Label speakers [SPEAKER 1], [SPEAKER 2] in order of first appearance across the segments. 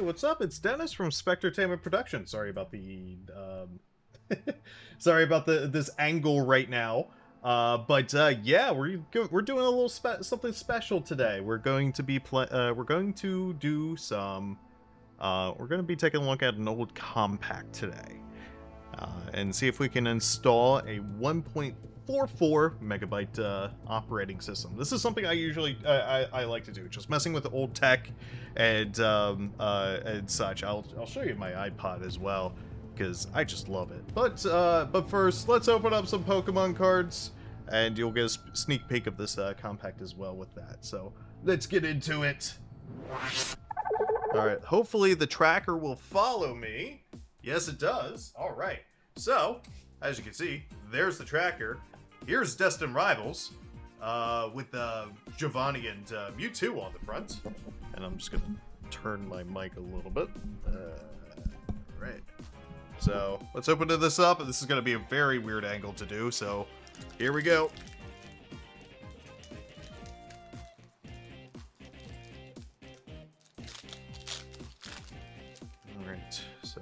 [SPEAKER 1] what's up? It's Dennis from Spectertainment Productions. Sorry about the sorry about this angle right now. Yeah, we're doing a little something special today. We're going to be we're going to do some we're going to be taking a look at an old Compaq today. And see if we can install a 1.44 megabyte operating system. This is something I usually I like to do, just messing with old tech and such. I'll show you my iPod as well because I just love it. But first, let's open up some Pokemon cards, and you'll get a sneak peek of this Compaq as well with that. So let's get into it. All right. Hopefully the tracker will follow me. Yes, it does. All right. So, as you can see, there's the tracker. Here's Destined Rivals with Giovanni and Mewtwo on the front. And I'm just going to turn my mic a little bit. Right. So, let's open this up. This is going to be a very weird angle to do, so here we go. All right. So,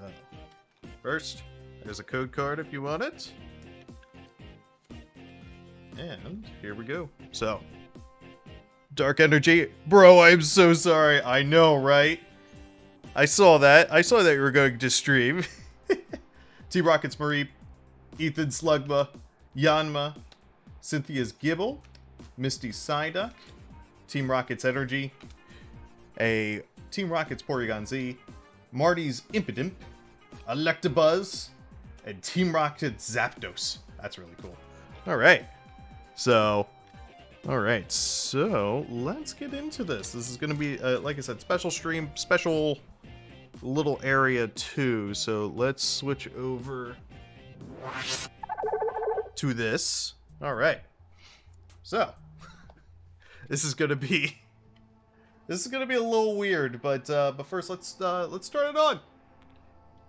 [SPEAKER 1] first, there's a code card if you want it. And here we go. So, Dark Energy. Bro, I'm so sorry. I know, right? I saw that. I saw that you were going to stream. T-Rocket's Marie, Ethan Slugma, Yanma, Cynthia's Gibble, Misty's Psyduck, Team Rocket's Energy, a Team Rocket's Porygon Z, Marty's Impidimp, Electabuzz, and Team Rocket's Zapdos. That's really cool. Alright. So, let's get into this. This is going to be, like I said, special stream, special little area too. So let's switch over to this. Alright. So, this is going to be a little weird, but first let's start it on.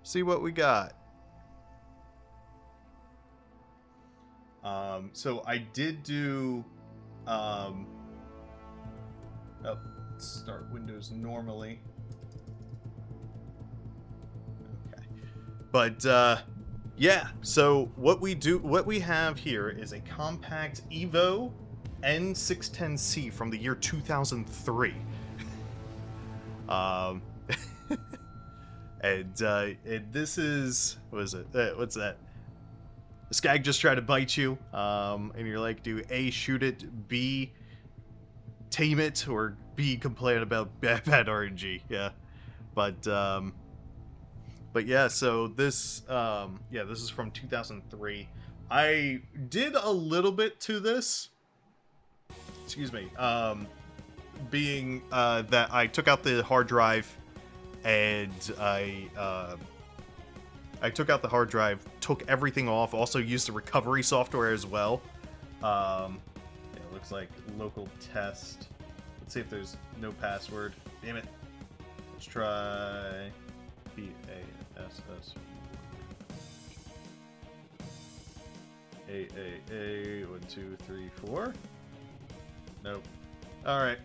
[SPEAKER 1] See what we got. So I did do, let's start Windows normally. Okay. But, yeah, so what we have here is a Compaq Evo N610C from the year 2003. And this is, what is it? What's that? The skag just tried to bite you, and you're like, do A, shoot it, B, tame it, or B, complain about bad RNG. Yeah, but yeah. So this, this is from 2003. I did a little bit to this. Excuse me. Being that I took out the hard drive, and I took out the hard drive, took everything off, also used the recovery software as well. Yeah, it looks like local test. Let's see if there's no password. Damn it. Let's try PASS. AAA 1 2 3 4. Nope. All right.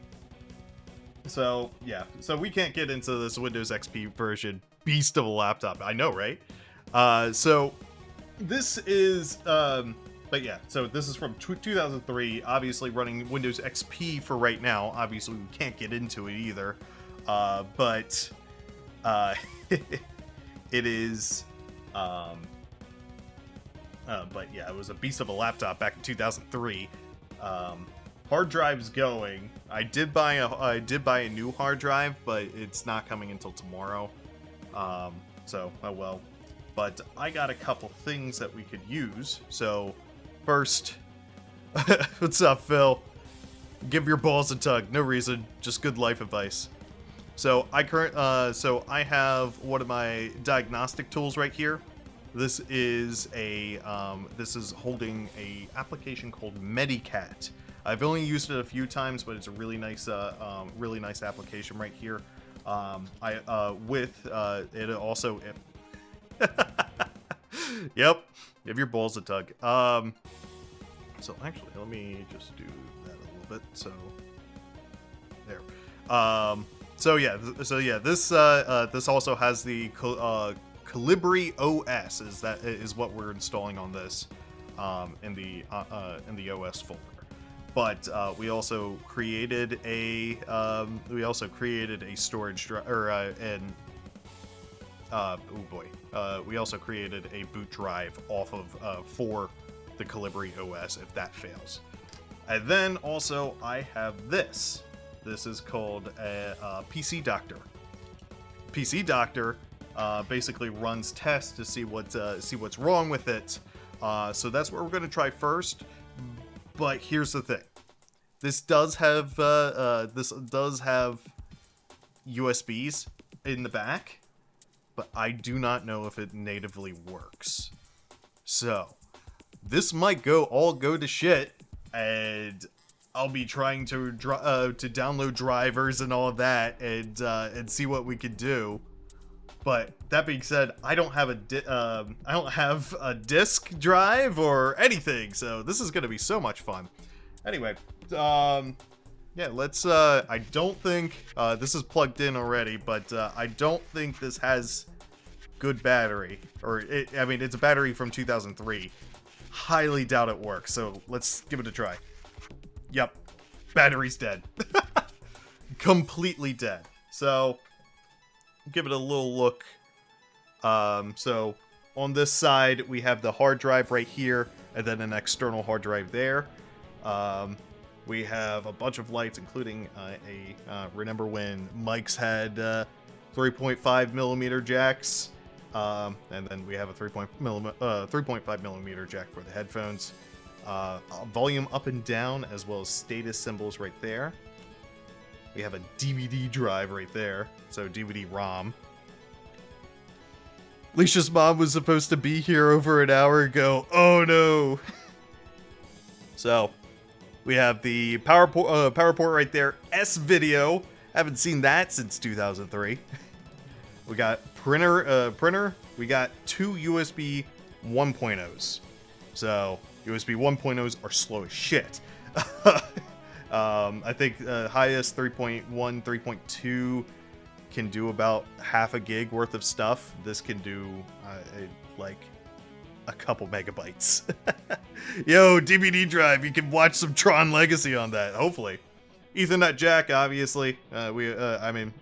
[SPEAKER 1] So, yeah. So we can't get into this Windows XP version beast of a laptop. I know, right? So this is, but yeah, so this is from 2003, obviously running Windows XP for right now. Obviously we can't get into it either. But it is, but yeah, it was a beast of a laptop back in 2003. Hard drive's going. I did buy a new hard drive, but it's not coming until tomorrow. So, oh well. But I got a couple things that we could use. So, first, what's up, Phil? Give your balls a tug. No reason, just good life advice. So I have one of my diagnostic tools right here. This is holding a application called Medicat. I've only used it a few times, but it's a really nice application right here. It also. Yep, give your balls a tug. So actually, let me just do that a little bit. So there. So yeah, this also has the Calibri OS. Is what we're installing on this, in the OS folder. But we also created a storage drive, or we also created a boot drive off of for the Calibri OS if that fails. And then also I have this. This is called a PC Doctor. PC Doctor basically runs tests to see what's wrong with it. So that's what we're going to try first. But here's the thing: this does have USBs in the back, but I do not know if it natively works. So this might all go to shit, and I'll be trying to download drivers and all of that, and see what we could do. But that being said, I don't have a disk drive or anything, so this is gonna be so much fun. Anyway, yeah, let's. I don't think this is plugged in already, but I don't think this has good battery, I mean, it's a battery from 2003. Highly doubt it works, so let's give it a try. Yep, battery's dead. Completely dead. So, give it a little look. So, on this side, we have the hard drive right here, and then an external hard drive there. We have a bunch of lights, including remember when mics had 3.5 millimeter jacks? And then we have a 3.5 millimeter jack for the headphones. Volume up and down, as well as status symbols right there. We have a DVD drive right there, so DVD-ROM. Leisha's mom was supposed to be here over an hour ago. Oh no! So, we have the power port right there. S-Video. Haven't seen that since 2003. We got printer. We got two USB 1.0s. So, USB 1.0s are slow as shit. I think highest 3.1, 3.2 can do about half a gig worth of stuff. This can do like a couple megabytes. Yo, DVD drive, you can watch some Tron Legacy on that, hopefully. Ethernet jack, obviously. Even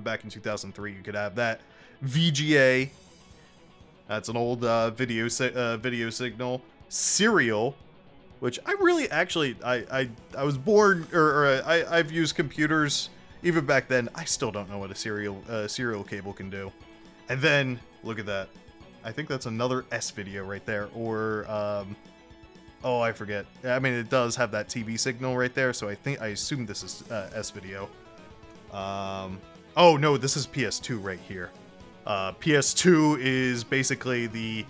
[SPEAKER 1] back in 2003, you could have that. VGA. That's an old video signal. Serial, which I really actually I was born, or I've used computers even back then. I still don't know what a serial cable can do. And then look at that. I think that's another S-Video right there, or oh, I forget. I mean, it does have that TV signal right there, so I assume this is S-Video. Oh no, this is PS2 right here. PS2 is basically the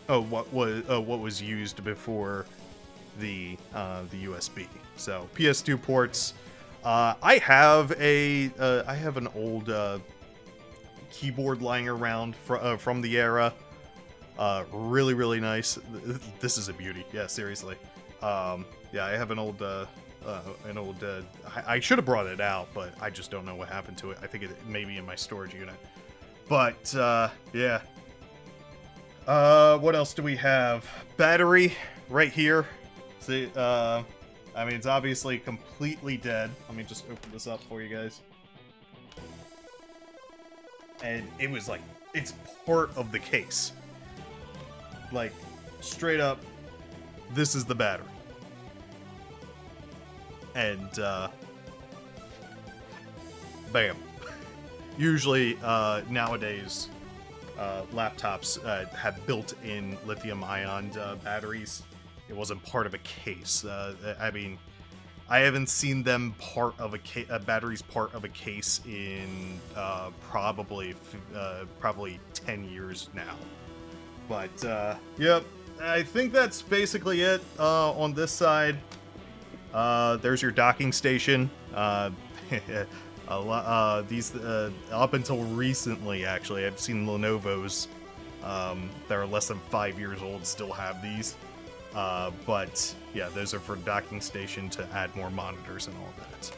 [SPEAKER 1] what was used before the USB. So PS2 ports. I have an old keyboard lying around from the era. Really, really nice. This is a beauty. Yeah, seriously. Yeah, I have an old. I should have brought it out, but I just don't know what happened to it. I think it may be in my storage unit. But yeah. What else do we have? Battery right here. See, I mean, it's obviously completely dead. Let me just open this up for you guys. And it was like, it's part of the case. Like, straight up, this is the battery. And, bam. Usually, nowadays, laptops have built-in lithium-ion batteries. It wasn't part of a case. I mean, I haven't seen them batteries part of a case in probably 10 years now. But yep, I think that's basically it on this side. There's your docking station. These up until recently, actually, I've seen Lenovo's that are less than 5 years old still have these. But yeah, those are for docking station to add more monitors and all that.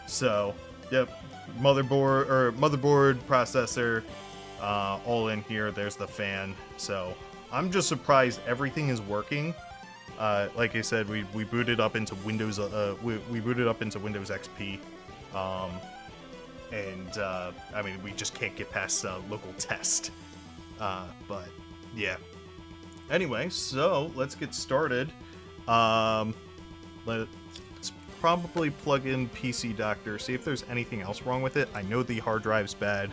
[SPEAKER 1] So, yep, motherboard, processor, all in here. There's the fan. So I'm just surprised everything is working. Like I said, we booted up into Windows. We booted up into Windows XP, and I mean we just can't get past local test. But yeah. Anyway, so let's get started. Let's probably plug in PC Doctor, see if there's anything else wrong with it. I know the hard drive's bad,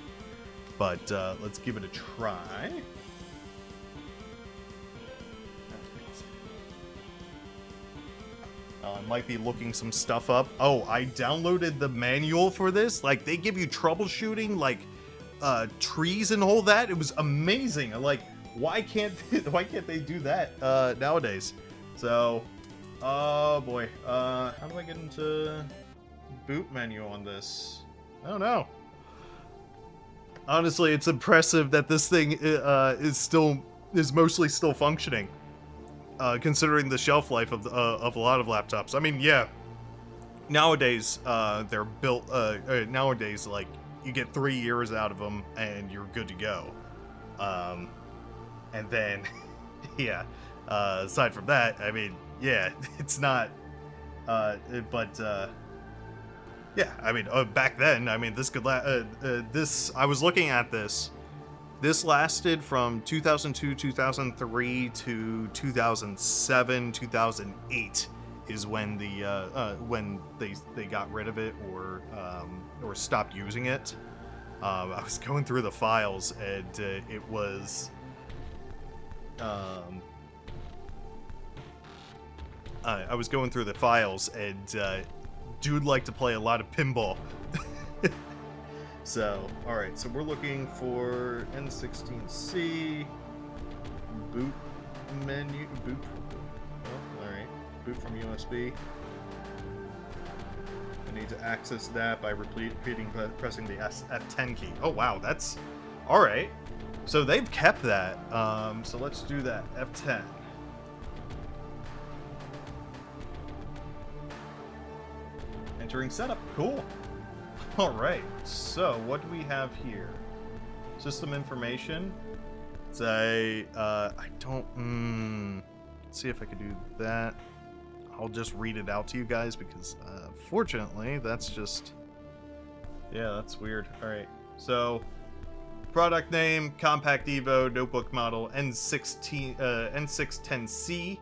[SPEAKER 1] but let's give it a try. I might be looking some stuff up. Oh, I downloaded the manual for this. Like, they give you troubleshooting, like, trees and all that. It was amazing. I'm like, why can't they do that nowadays? So, oh boy, how do I get into boot menu on this? I don't know. Honestly, it's impressive that this thing is mostly still functioning, considering the shelf life of a lot of laptops. I mean, yeah, nowadays they're built. Nowadays, like, you get 3 years out of them and you're good to go. And then, yeah, aside from that, I mean, yeah, it's not, yeah, I mean, back then, I mean, this could I was looking at this lasted from 2002, 2003 to 2007, 2008 is when when they got rid of it or stopped using it. I was going through the files and it was I was going through the files and dude liked to play a lot of pinball. So, alright, so we're looking for N16C, boot menu, alright, boot from USB. I need to access that by pressing the F10 key. Oh wow, that's, alright. So they've kept that, so let's do that, F10. Entering setup, cool. Alright, so what do we have here? System information. It's a, I don't, let's see if I could do that. I'll just read it out to you guys because, fortunately, that's just, yeah, that's weird. Alright, so, product name, Compaq Evo, notebook model, N610C,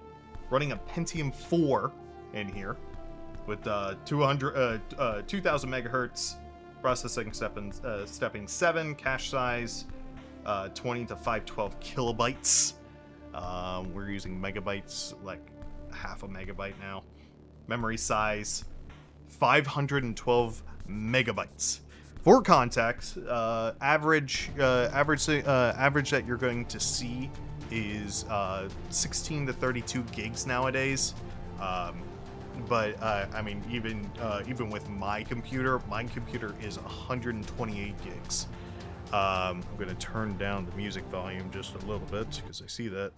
[SPEAKER 1] running a Pentium 4 in here, with 2000 megahertz, processing stepping 7, cache size 20 to 512 kilobytes. We're using megabytes, like half a megabyte now. Memory size 512 megabytes. For context, average that you're going to see is 16 to 32 gigs nowadays. But I mean, even with my computer is 128 gigs. I'm going to turn down the music volume just a little bit because I see that.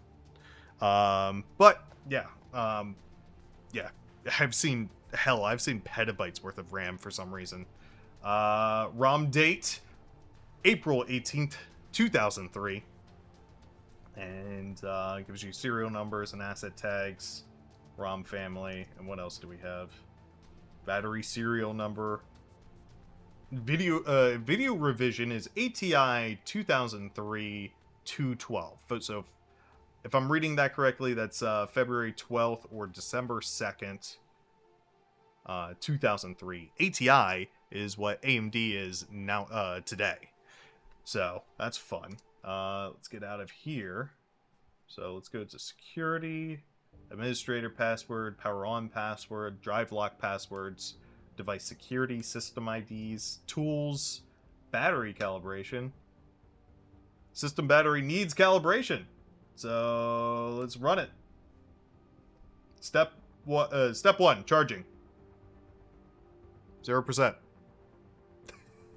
[SPEAKER 1] But yeah, yeah, I've seen petabytes worth of RAM for some reason. ROM date April 18th, 2003, and gives you serial numbers and asset tags. ROM family, and what else do we have? Battery serial number. Video revision is ATI 2003 212. So if I'm reading that correctly, that's February 12th or December 2nd, 2003. ATI is what AMD is now today. So that's fun. Let's get out of here. So let's go to security. Administrator password, power on password, drive lock passwords, device security, system IDs, tools, battery calibration. System battery needs calibration. So let's run it. Step 1, charging. 0%.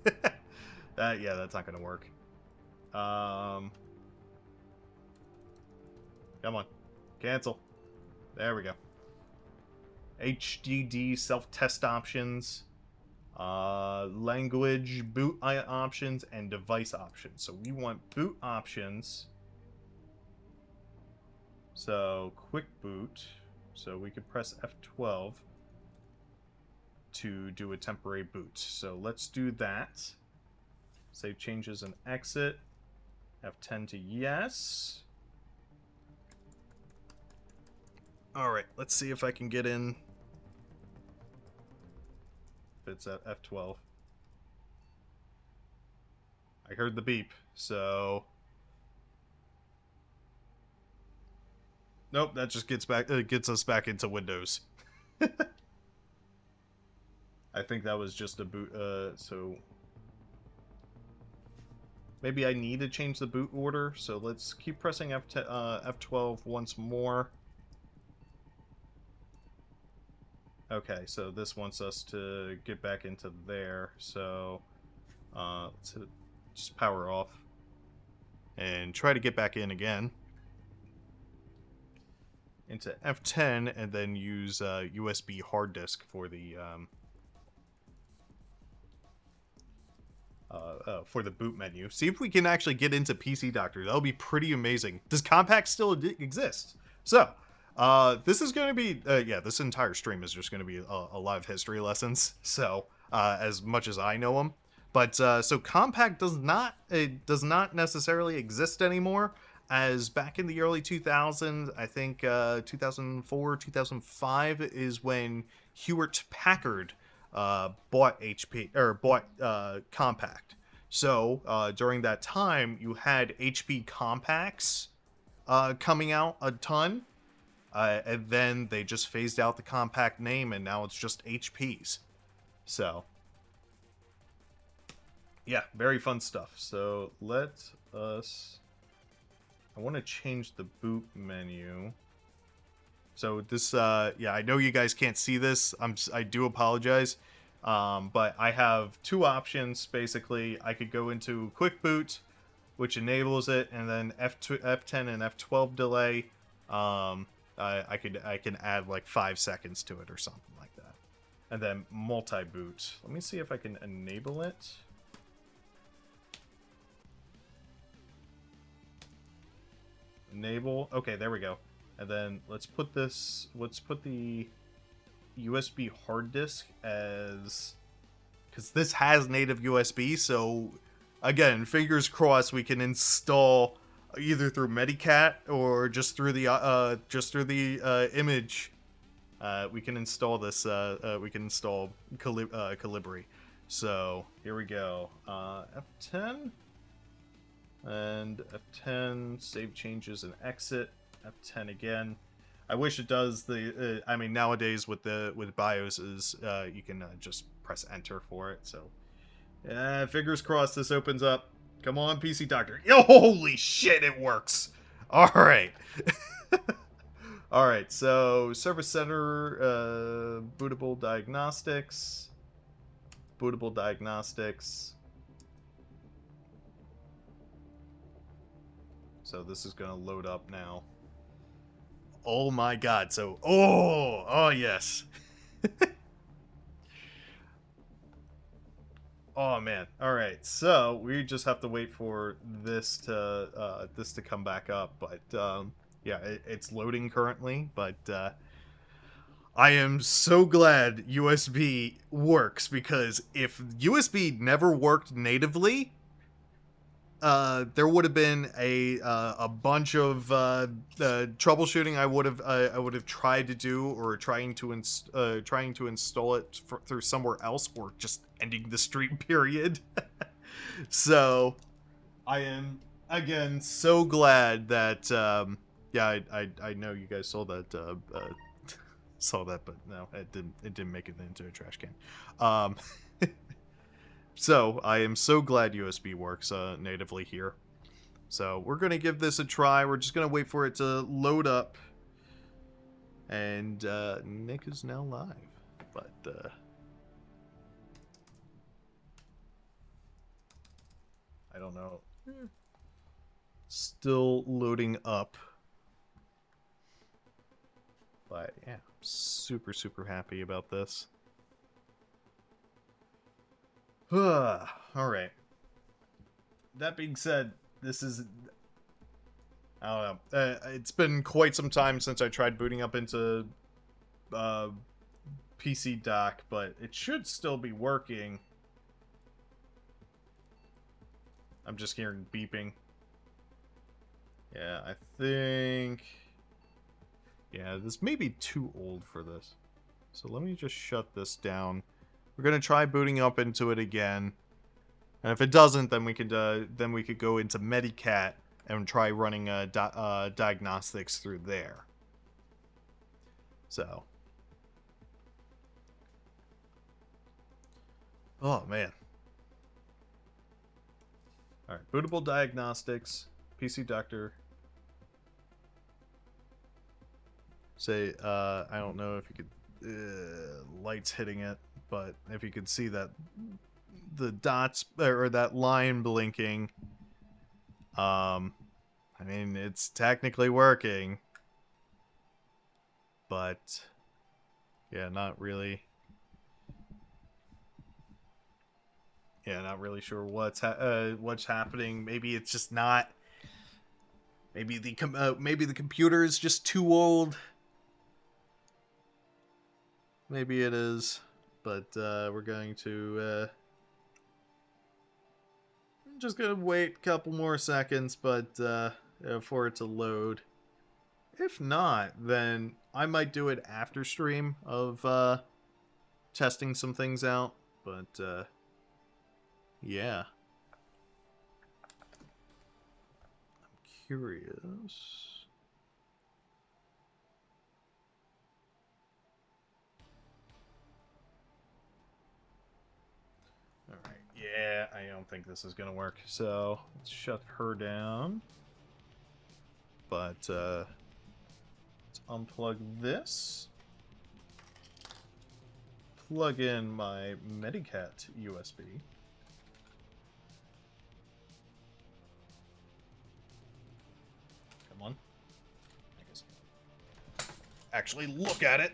[SPEAKER 1] Yeah, that's not gonna work. Come on. Cancel. There we go. HDD self-test options. Language, boot options, and device options. So we want boot options. So quick boot. So we could press F12 to do a temporary boot. So let's do that. Save changes and exit. F10 to yes. Alright, let's see if I can get in. If it's at F12. I heard the beep, so... Nope, that just gets us back into Windows. I think that was just a boot, so... Maybe I need to change the boot order, so let's keep pressing F12 once more. Okay, so this wants us to get back into there, so... let's hit it, just power off. And try to get back in again. Into F10, and then use USB hard disk for the... for the boot menu. See if we can actually get into PC Doctor. That'll be pretty amazing. Does Compaq still exist? So, this is going to be, yeah, this entire stream is just going to be a lot of history lessons. So, as much as I know them. But, so Compaq does not necessarily exist anymore, as back in the early 2000s, I think 2004, 2005 is when Hewlett Packard bought Compaq. So during that time, you had HP Compaqs coming out a ton, and then they just phased out the Compaq name, and now it's just HPs. So yeah, very fun stuff. So let us... I want to change the boot menu. So this, yeah, I know you guys can't see this. I do apologize. But I have two options, basically. I could go into quick boot, which enables it, and then F10 and F12 delay. I can add like 5 seconds to it or something like that. And then multi-boot. Let me see if I can enable it. Enable. Okay, there we go. And then let's put the USB hard disk as, because this has native USB, so again, fingers crossed we can install either through Medicat or just through the image. We can install this. We can install Calibri. So here we go. F10 and F10. Save changes and exit. F10 again. I wish it does the. I mean, nowadays with BIOSes, you can just press enter for it. So, fingers crossed this opens up. Come on, PC Doctor. Yo, holy shit, it works. All right. All right. So, Service Center, bootable diagnostics. Bootable diagnostics. So this is going to load up now. Oh my god, so... Oh yes. Oh man. Alright, so we just have to wait for this to come back up. But, yeah, it's loading currently. But, I am so glad USB works, because if USB never worked natively... there would have been a bunch of troubleshooting I would have tried to do, or trying to install it through somewhere else, or just ending the stream period. So I am again so glad that yeah, I know you guys saw that but no, it didn't make it into a trash can. So, I am so glad USB works natively here. So, we're going to give this a try. We're just going to wait for it to load up. And Nick is now live. But, I don't know. Still loading up. But, yeah, I'm super, super happy about this. Alright. That being said, this is... I don't know. It's been quite some time since I tried booting up into PC dock, but it should still be working. I'm just hearing beeping. Yeah, I think... Yeah, this may be too old for this. So let me just shut this down. We're gonna try booting up into it again. And if it doesn't, then we could go into Medicat and try running diagnostics through there. So. Oh, man. Alright, bootable diagnostics, PC doctor. Say, I don't know if you could, lights hitting it, but if you could see that, the dots, or that line blinking, I mean, it's technically working, but, yeah, not really. Yeah, not really sure what's happening. Maybe it's just not. Maybe the computer is just too old. Maybe it is, but we're going to just gonna wait a couple more seconds, but for it to load. If not, then I might do it after stream of testing some things out. But yeah. I'm curious. Alright, yeah, I don't think this is gonna work. So, let's shut her down. But, let's unplug this. Plug in my Medicat USB. Come on. I guess. Actually look at it.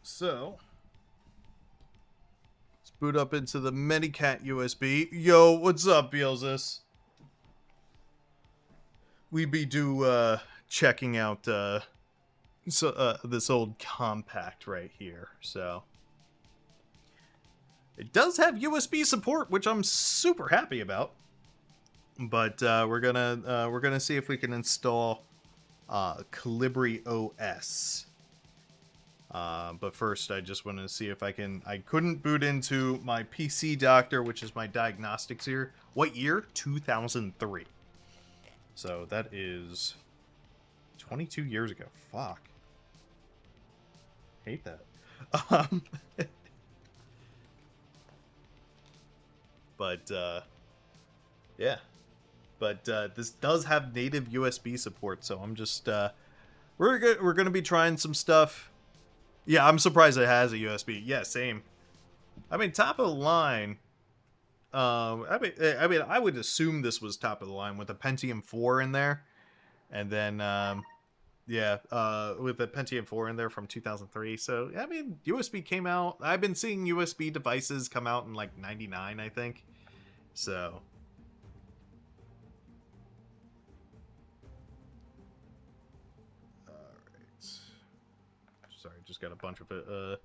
[SPEAKER 1] So, let's boot up into the Medicat USB. Yo, what's up, Beelzus? We be checking out this old Compaq right here. So it does have USB support, which I'm super happy about. But we're gonna see if we can install Calibri OS. But first, I just want to see if I can... I couldn't boot into my PC doctor, which is my diagnostics here. What year? 2003. So that is 22 years ago. Fuck. Hate that. But, yeah. But this does have native USB support, so I'm just... we're going to be trying some stuff. Yeah, I'm surprised it has a USB. Yeah, same. I mean, top of the line. I mean, I would assume this was top of the line with a Pentium 4 in there, and then, yeah, with the Pentium 4 in there from 2003. So, I mean, USB came out. I've been seeing USB devices come out in like '99, I think. So. Sorry, just got a bunch of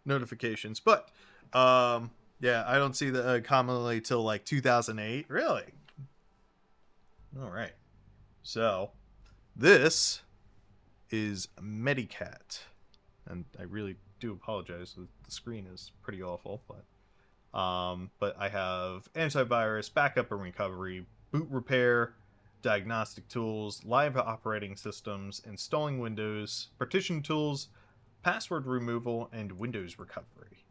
[SPEAKER 1] notifications, but yeah, I don't see the commonly till like 2008. Really? All right. So this is Medicat, and I really do apologize. The screen is pretty awful, but I have antivirus, backup and recovery, boot repair, diagnostic tools, live operating systems, installing Windows, partition tools, password removal, and Windows recovery.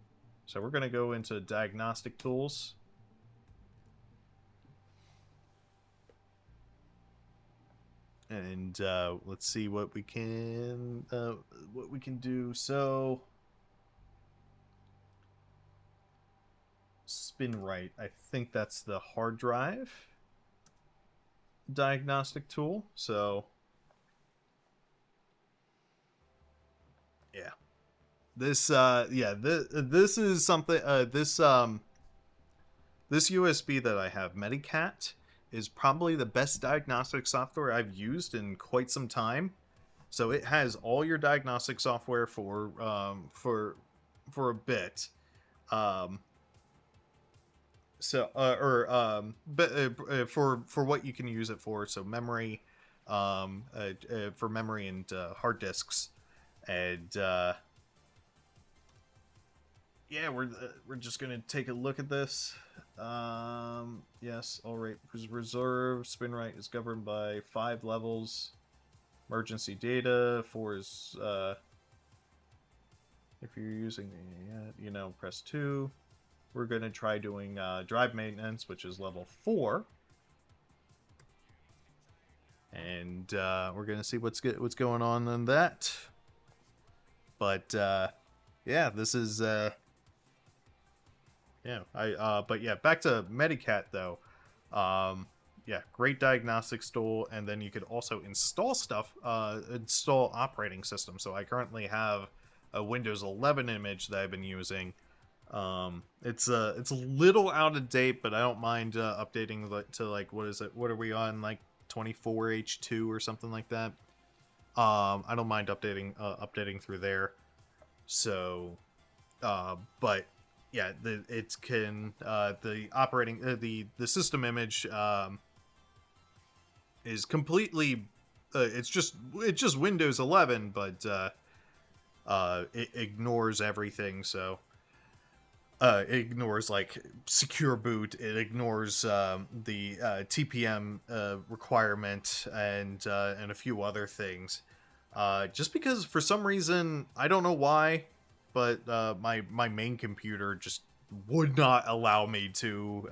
[SPEAKER 1] So we're going to go into diagnostic tools. And let's see what we can do. So spin right. I think that's the hard drive diagnostic tool. So yeah, this is something. This USB that I have, Medicat, is probably the best diagnostic software I've used in quite some time. So it has all your diagnostic software for a bit. Um, for what you can use it for. So memory, for memory and hard disks, and yeah, we're just gonna take a look at this. Yes, all right. Reserve spin right is governed by 5 levels. Emergency data 4 is if you're using press 2. We're gonna try doing drive maintenance, which is level 4, and we're gonna see what's going on in that. But yeah, this is but yeah, back to Medicat though. Yeah, great diagnostics tool, and then you could also install stuff, install operating systems. So I currently have a Windows 11 image that I've been using. It's a little out of date, but I don't mind updating to like, what is it? What are we on, like 24H2 or something like that? I don't mind updating through there. So, but yeah, the operating the system image is completely it's just Windows 11, but it ignores everything. So it ignores like secure boot. It ignores the TPM requirement and a few other things. Just because for some reason, I don't know why, but my main computer just would not allow me to.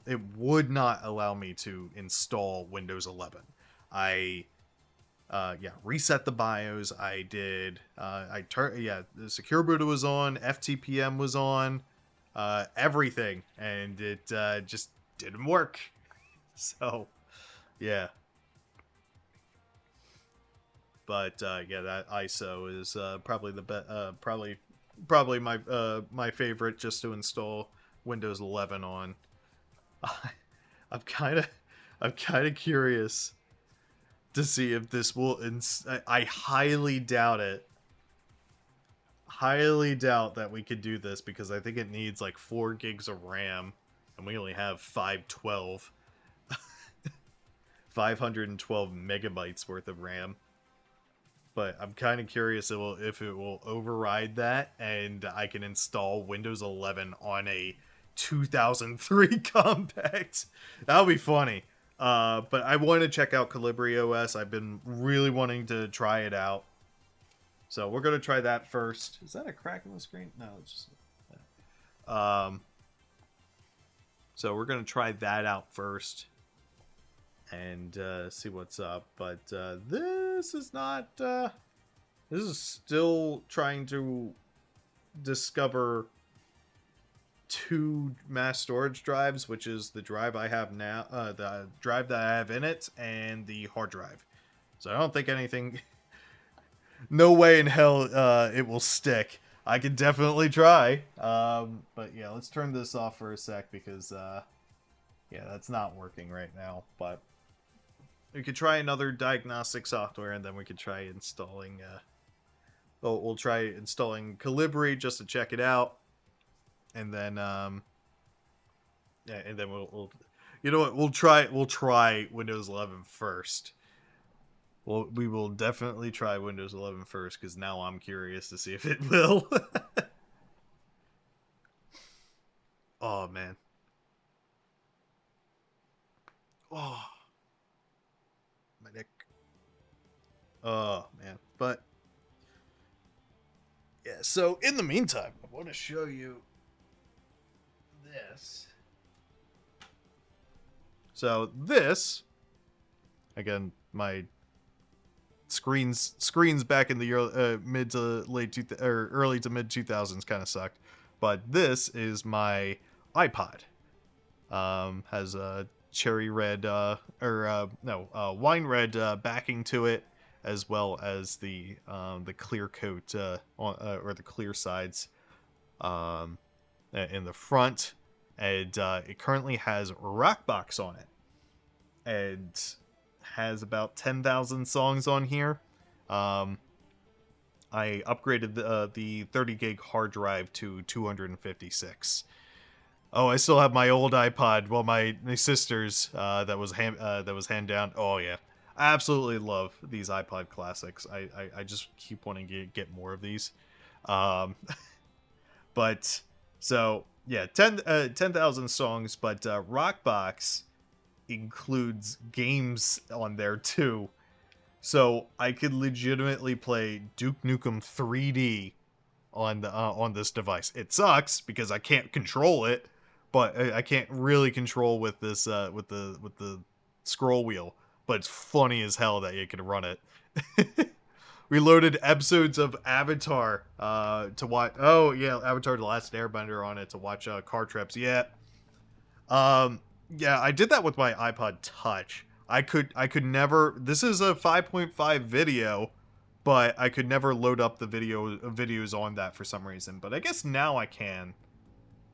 [SPEAKER 1] It would not allow me to install Windows 11. I reset the BIOS. I did. The secure boot was on. FTPM was on. Everything, and it just didn't work. So, yeah. But yeah, that ISO is probably the probably my favorite just to install Windows 11 on. I'm kind of curious to see if this will. I highly doubt it. Highly doubt that we could do this because I think it needs like 4 gigs of RAM, and we only have 512 megabytes worth of RAM. But I'm kind of curious if it will override that, and I can install Windows 11 on a 2003 Compaq. That'll be funny. But I want to check out Calibri OS. I've been really wanting to try it out. So we're going to try that first. Is that a crack in the screen? No, it's just... So we're going to try that out first and see what's up. But this is not... this is still trying to discover 2 mass storage drives, which is the drive I have now, the drive that I have in it, and the hard drive. So I don't think anything... no way in hell it will stick. I can definitely try. But yeah, let's turn this off for a sec because yeah, that's not working right now. But we could try another diagnostic software, and then we could try installing we'll try installing Calibri just to check it out. And then yeah, and then we'll you know what, we'll try Windows 11 first. Well, we will definitely try Windows 11 first, because now I'm curious to see if it will. Oh, man. Oh. My neck. Oh, man. But, yeah, so in the meantime, I want to show you this. So this, again, my screens back in the early to mid 2000s kind of sucked, but this is my iPod. Has a cherry red, wine red backing to it, as well as the clear coat or the clear sides in the front, and it currently has Rockbox on it, and has about 10,000 songs on here. I upgraded the 30 gig hard drive to 256. Oh, I still have my old iPod. Well, my sister's that was hand down. Oh yeah, I absolutely love these iPod classics. I just keep wanting to get more of these. Um, but so yeah, 10,000 songs. But Rockbox includes games on there too. So I could legitimately play Duke Nukem 3D on this device. It sucks because I can't control it, but I can't really control with this with the scroll wheel. But it's funny as hell that you can run it. We loaded episodes of Avatar to watch. Oh yeah, Avatar: The Last Airbender on it to watch car trips. Yeah, yeah, I did that with my iPod Touch. I could never. This is a 5.5 video, but I could never load up the videos on that for some reason. But I guess now I can.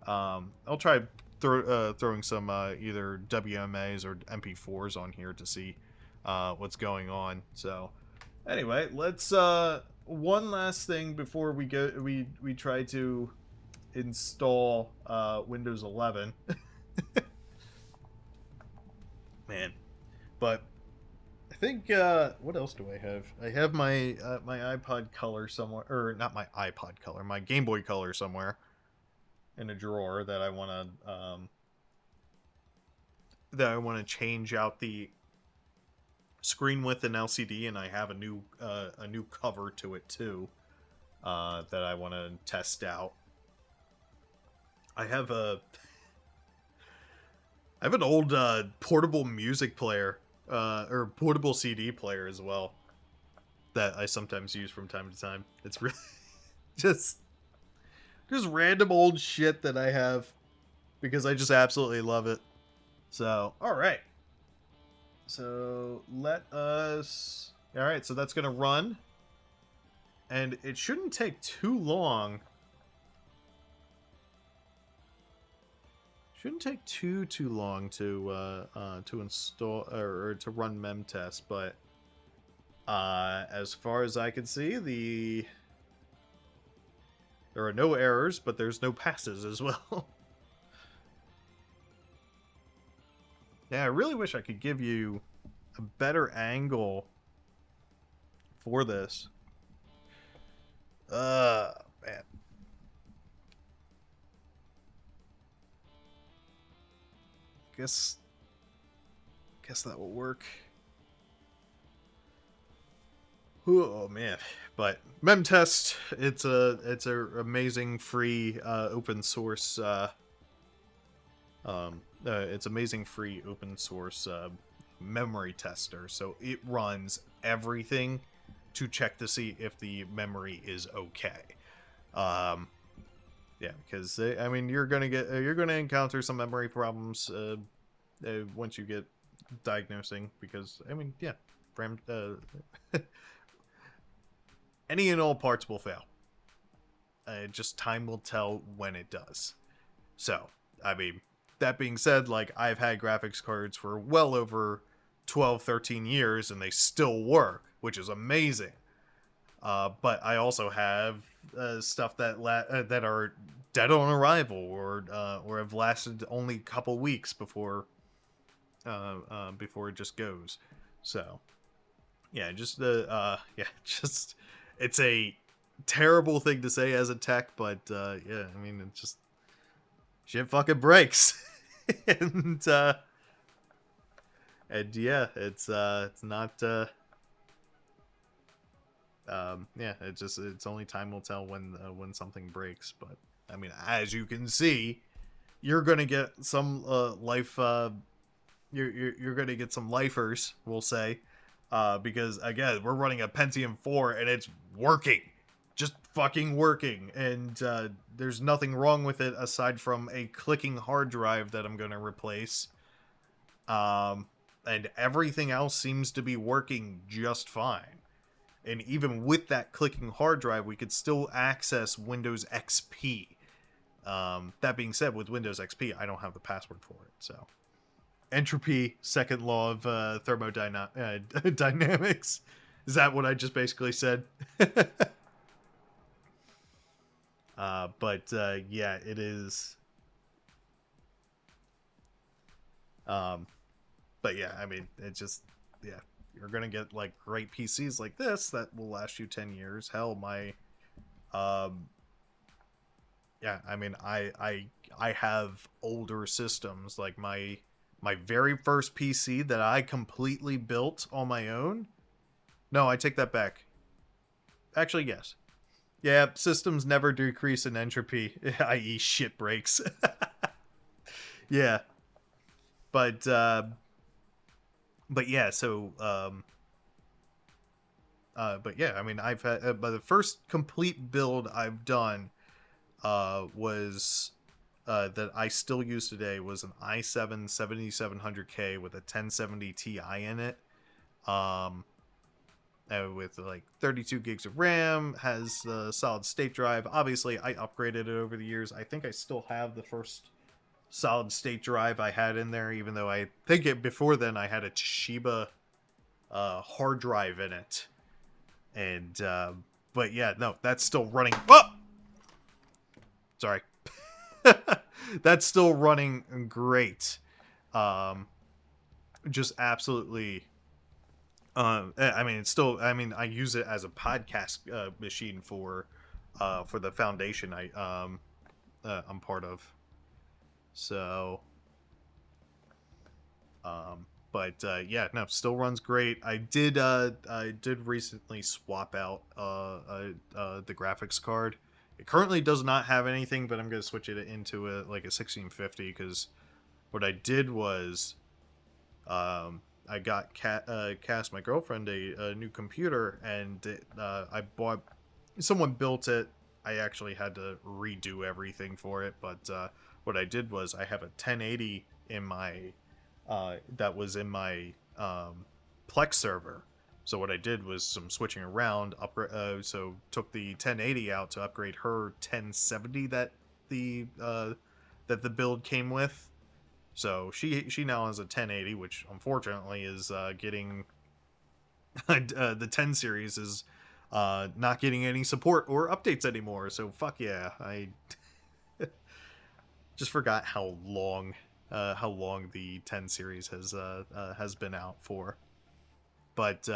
[SPEAKER 1] I'll try throwing some either WMAs or MP4s on here to see what's going on. So anyway, let's one last thing before we go. We try to install Windows 11. Man, but I think what else do I have? I have my my iPod Color somewhere, or not my iPod Color, my Game Boy Color somewhere in a drawer that I want to change out the screen width and LCD, and I have a new cover to it too that I want to test out. I have an old portable music player or portable CD player as well that I sometimes use from time to time. It's really just random old shit that I have because I just absolutely love it. So, all right. So, let us... All right, so that's going to run. And it shouldn't take too long. Shouldn't take too long to install or to run memtest, but as far as I can see, there are no errors, but there's no passes as well. Yeah, I really wish I could give you a better angle for this. Man. Guess that will work. Oh man, but memtest, it's a amazing free open source it's amazing free open source memory tester. So it runs everything to check to see if the memory is okay. Yeah, because I mean you're gonna encounter some memory problems once you get diagnosing, because I mean yeah, any and all parts will fail. Just time will tell when it does. So I mean, that being said, like, I've had graphics cards for well over 12-13 years and they still work, which is amazing. But I also have stuff that are dead on arrival, or have lasted only a couple weeks before it just goes. So yeah, just just it's a terrible thing to say as a tech, but yeah, I mean, it's just shit fucking breaks. and yeah, it's not yeah, it's only time will tell when something breaks. But I mean, as you can see, you're gonna get some life you're gonna get some lifers, we'll say, because again, we're running a Pentium 4 and it's working just fucking working, and there's nothing wrong with it aside from a clicking hard drive that I'm going to replace. And everything else seems to be working just fine. And even with that clicking hard drive, we could still access Windows XP. That being said, with Windows XP, I don't have the password for it. So, entropy, second law of thermodynamics. Is that what I just basically said? Yeah, it is. But yeah, I mean, it just, yeah, you're gonna get like great PCs like this that will last you 10 years. Hell, um, yeah, I mean, I have older systems like my very first PC that I completely built on my own. No, I take that back. Actually, yes. Yeah, systems never decrease in entropy, i.e., shit breaks. Yeah, but uh, but yeah, so but yeah, I mean, I've had but the first complete build I've done was that I still use today was an i7 7700K with a 1070 Ti in it. Um, with like 32 gigs of RAM, has a solid state drive. Obviously, I upgraded it over the years. I think I still have the first solid state drive I had in there, even though I think it before then I had a Toshiba hard drive in it. And but yeah, no, that's still running. Oh, sorry, that's still running great. Um, just absolutely. I mean, it's still. I mean, I use it as a podcast machine for the foundation I'm part of. So, but yeah, no, still runs great. I did recently swap out the graphics card. It currently does not have anything, but I'm gonna switch it into like a 1650 because what I did was I got Cass, my girlfriend, a new computer, and I bought. Someone built it. I actually had to redo everything for it, but what I did was I have a 1080 in my that was in my Plex server. So what I did was some switching around. So took the 1080 out to upgrade her 1070 that the build came with. So she now has a 1080, which unfortunately is getting the 10 series is not getting any support or updates anymore. So fuck yeah, I just forgot how long the 10 series has been out for. But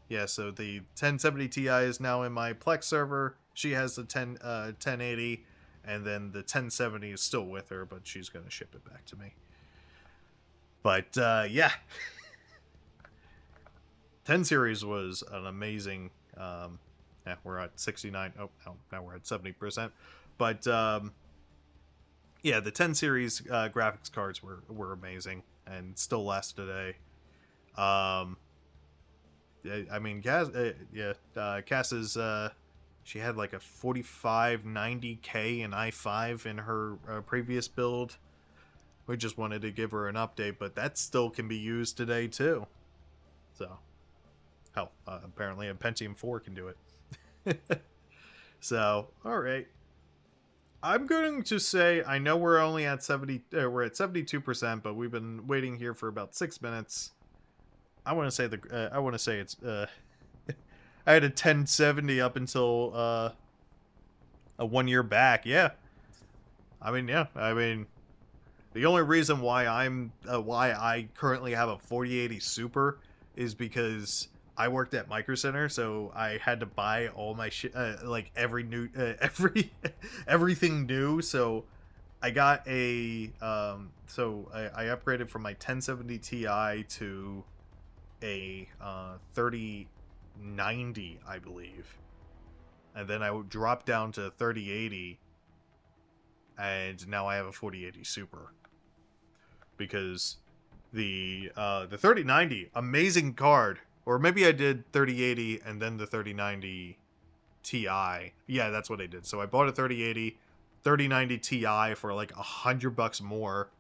[SPEAKER 1] yeah, so the 1070 Ti is now in my Plex server. She has the 1080, and then the 1070 is still with her, but she's gonna ship it back to me. But yeah, 10 series was an amazing. Yeah, we're at 69. Oh, no, now we're at 70%. But yeah, the 10 series graphics cards were amazing and still last today. Um, I mean, Cass is she had like a 4590K in i5 in her previous build. We just wanted to give her an update, but that still can be used today too. So, hell, apparently a Pentium 4 can do it. So, all right. I'm going to say I know we're only at 70. We're at 72%, but we've been waiting here for about 6 minutes. I want to say I want to say it's. I had a 1070 up until a 1 year back. Yeah. I mean, yeah. I mean, the only reason why why I currently have a 4080 Super is because I worked at Micro Center, so I had to buy all my shit, like everything new. So I got I upgraded from my 1070 Ti to a 3090, I believe, and then I dropped down to 3080, and now I have a 4080 Super because the 3090 amazing card, or maybe I did 3080 and then the 3090 Ti. Yeah, that's what I did. So I bought a 3080, 3090 Ti for like $100 more.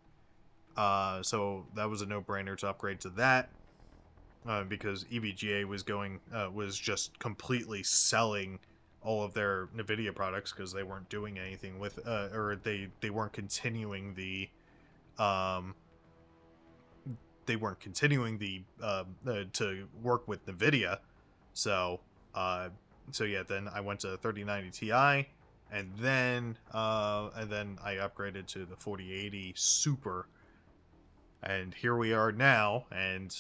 [SPEAKER 1] So that was a no-brainer to upgrade to that. Because EVGA was just completely selling all of their NVIDIA products because they weren't doing anything with, or they weren't continuing the, um, to work with NVIDIA. So, so yeah, then I went to 3090 Ti, and then I upgraded to the 4080 Super, and here we are now, and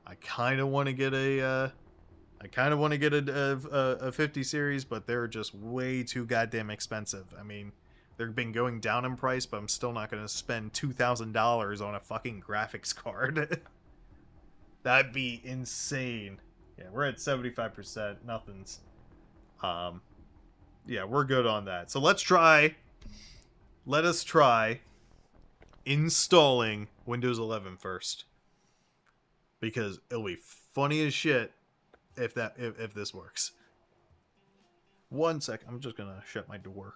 [SPEAKER 1] I kind of want to get a 50 series, but they're just way too goddamn expensive. I mean, they've been going down in price, but I'm still not going to spend $2,000 on a fucking graphics card. That'd be insane. Yeah, we're at 75%. Nothing's. Yeah, we're good on that. So let us try installing Windows 11 first, because it'll be funny as shit if this works. One sec, I'm just gonna shut my door.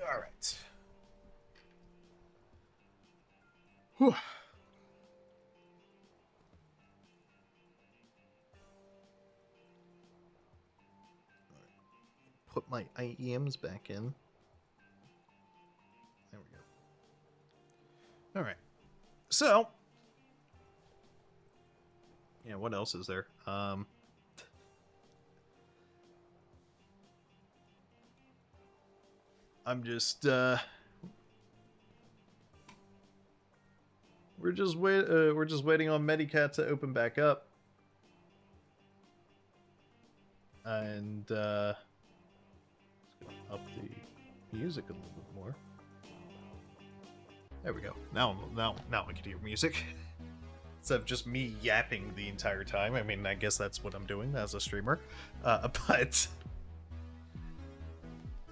[SPEAKER 1] All right. Whew. Put my IEMs back in. There we go. All right. So, yeah, what else is there? I'm just we're just waiting on Medicat to open back up. And let's go up the music a little bit more. There we go. Now I can hear music. Instead of just me yapping the entire time. I mean, I guess that's what I'm doing as a streamer. But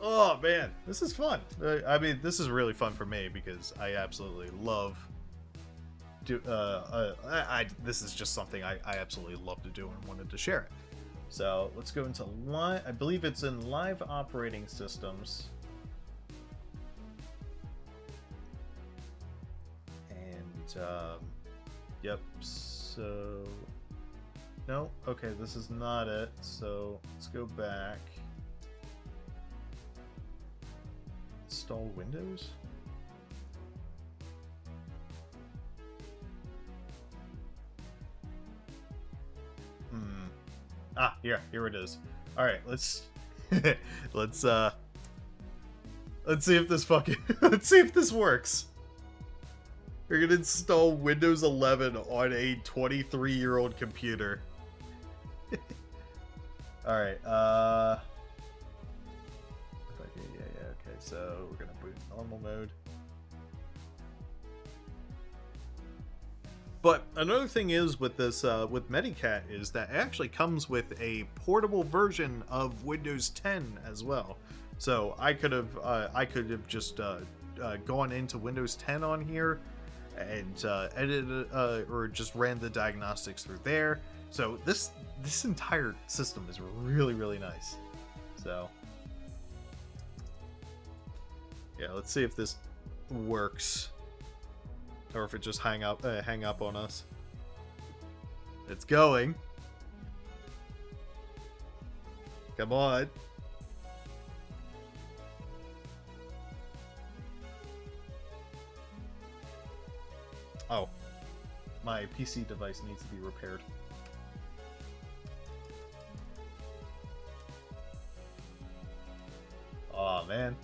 [SPEAKER 1] oh man, this is fun. I mean, this is really fun for me because I absolutely love this is just something I absolutely love to do and wanted to share it. So let's go into live. I believe it's in live operating systems. And yep. So no. Okay, this is not it. So let's go back. Install Windows. Ah, here it is. All right, let's let's see if this let's see if this works. We're gonna install Windows 11 on a 23-year-old computer. All right. Yeah. Okay, so we're gonna boot normal mode. But another thing is with this, with Medicat, is that it actually comes with a portable version of Windows 10 as well. So I could have just gone into Windows 10 on here and edited or just ran the diagnostics through there. So this entire system is really nice. So yeah, let's see if this works. Or if it just hang up on us. It's going. Come on. Oh. My PC device needs to be repaired. Aw, man.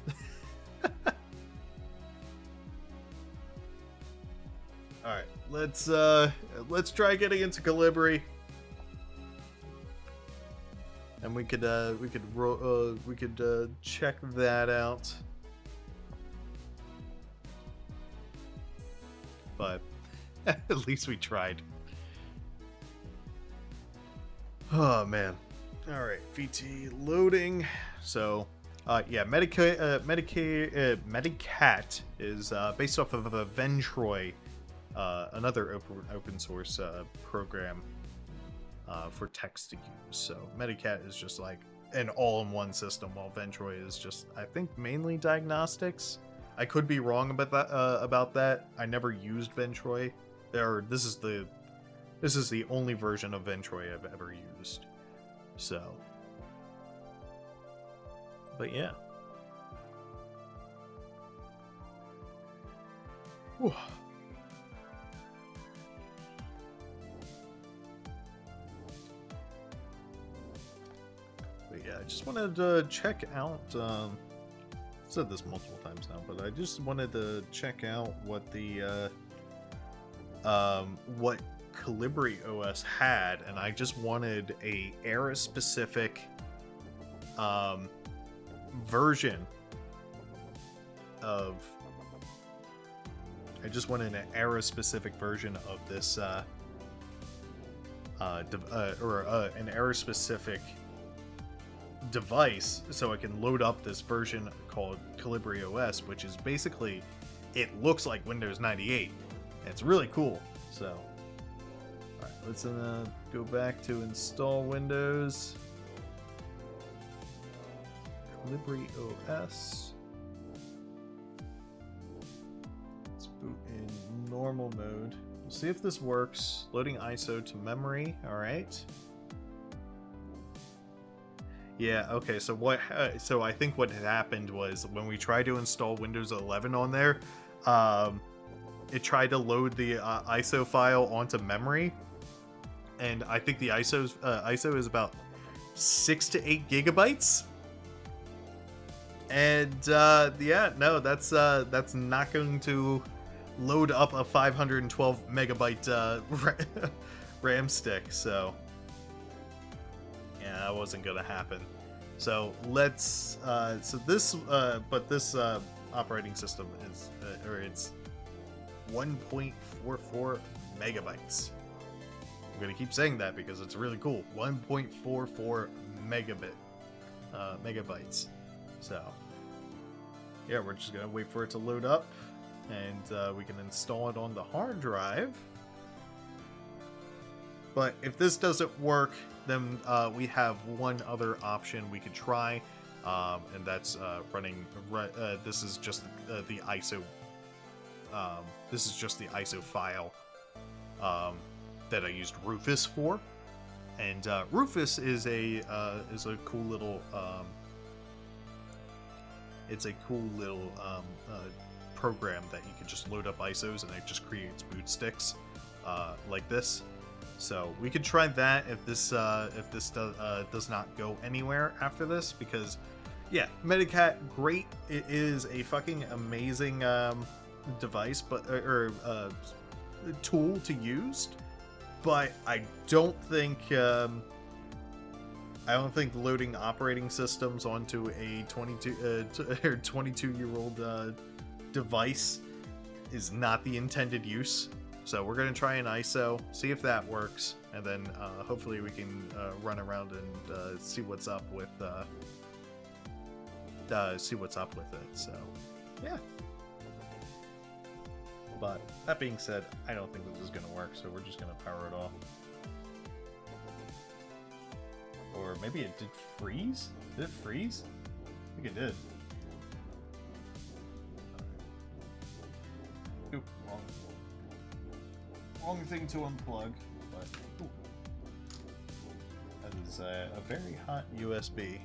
[SPEAKER 1] Alright, let's try getting into Calibri. And we could check that out. But at least we tried. Oh man. Alright, VT loading. So Yeah, Medicat is based off of a Ventroy, another open source program for text to use. So Medicat is just like an all-in-one system, while Ventroy is just, I think, mainly diagnostics. I could be wrong about that. I never used Ventroy. This is the only version of Ventroy I've ever used. So, but yeah. Whew. But yeah, I just wanted to check out. I've said this multiple times now, but I just wanted to check out what the what Calibri OS had, and I just wanted a era-specific version of. I just wanted an era-specific version of this, an era-specific device, so I can load up this version called Calibri OS, which is basically, it looks like Windows 98. And it's really cool. So, all right, let's go back to install Windows. Calibri OS. Let's boot in normal mode. We'll see if this works. Loading ISO to memory. All right. Yeah. Okay. So what? So I think what had happened was when we tried to install Windows 11 on there, it tried to load the ISO file onto memory, and I think the ISO is about 6 to 8 gigabytes. And yeah, no, that's not going to load up a 512 megabyte RAM stick. So yeah, that wasn't gonna happen. So let's this operating system is it's 1.44 megabytes. I'm gonna keep saying that because it's really cool. 1.44 megabytes. So yeah, we're just gonna wait for it to load up, and we can install it on the hard drive. But if this doesn't work, then we have one other option we could try, and that's running. This is just the ISO. This is just the ISO file that I used Rufus for, and Rufus is a cool little. It's a cool little program that you can just load up ISOs, and it just creates boot sticks like this. So we could try that if this does not go anywhere after this, because yeah, Medicat, great. It is a fucking amazing device, but tool to use. But I don't think loading operating systems onto a 22-year-old device is not the intended use. So we're going to try an ISO, see if that works, and then hopefully we can run around and see what's up with it. So yeah. But that being said, I don't think this is going to work, so we're just going to power it off. Or maybe it did freeze? Did it freeze? I think it did. Oop, wrong thing to unplug, but ooh. That is a very hot USB.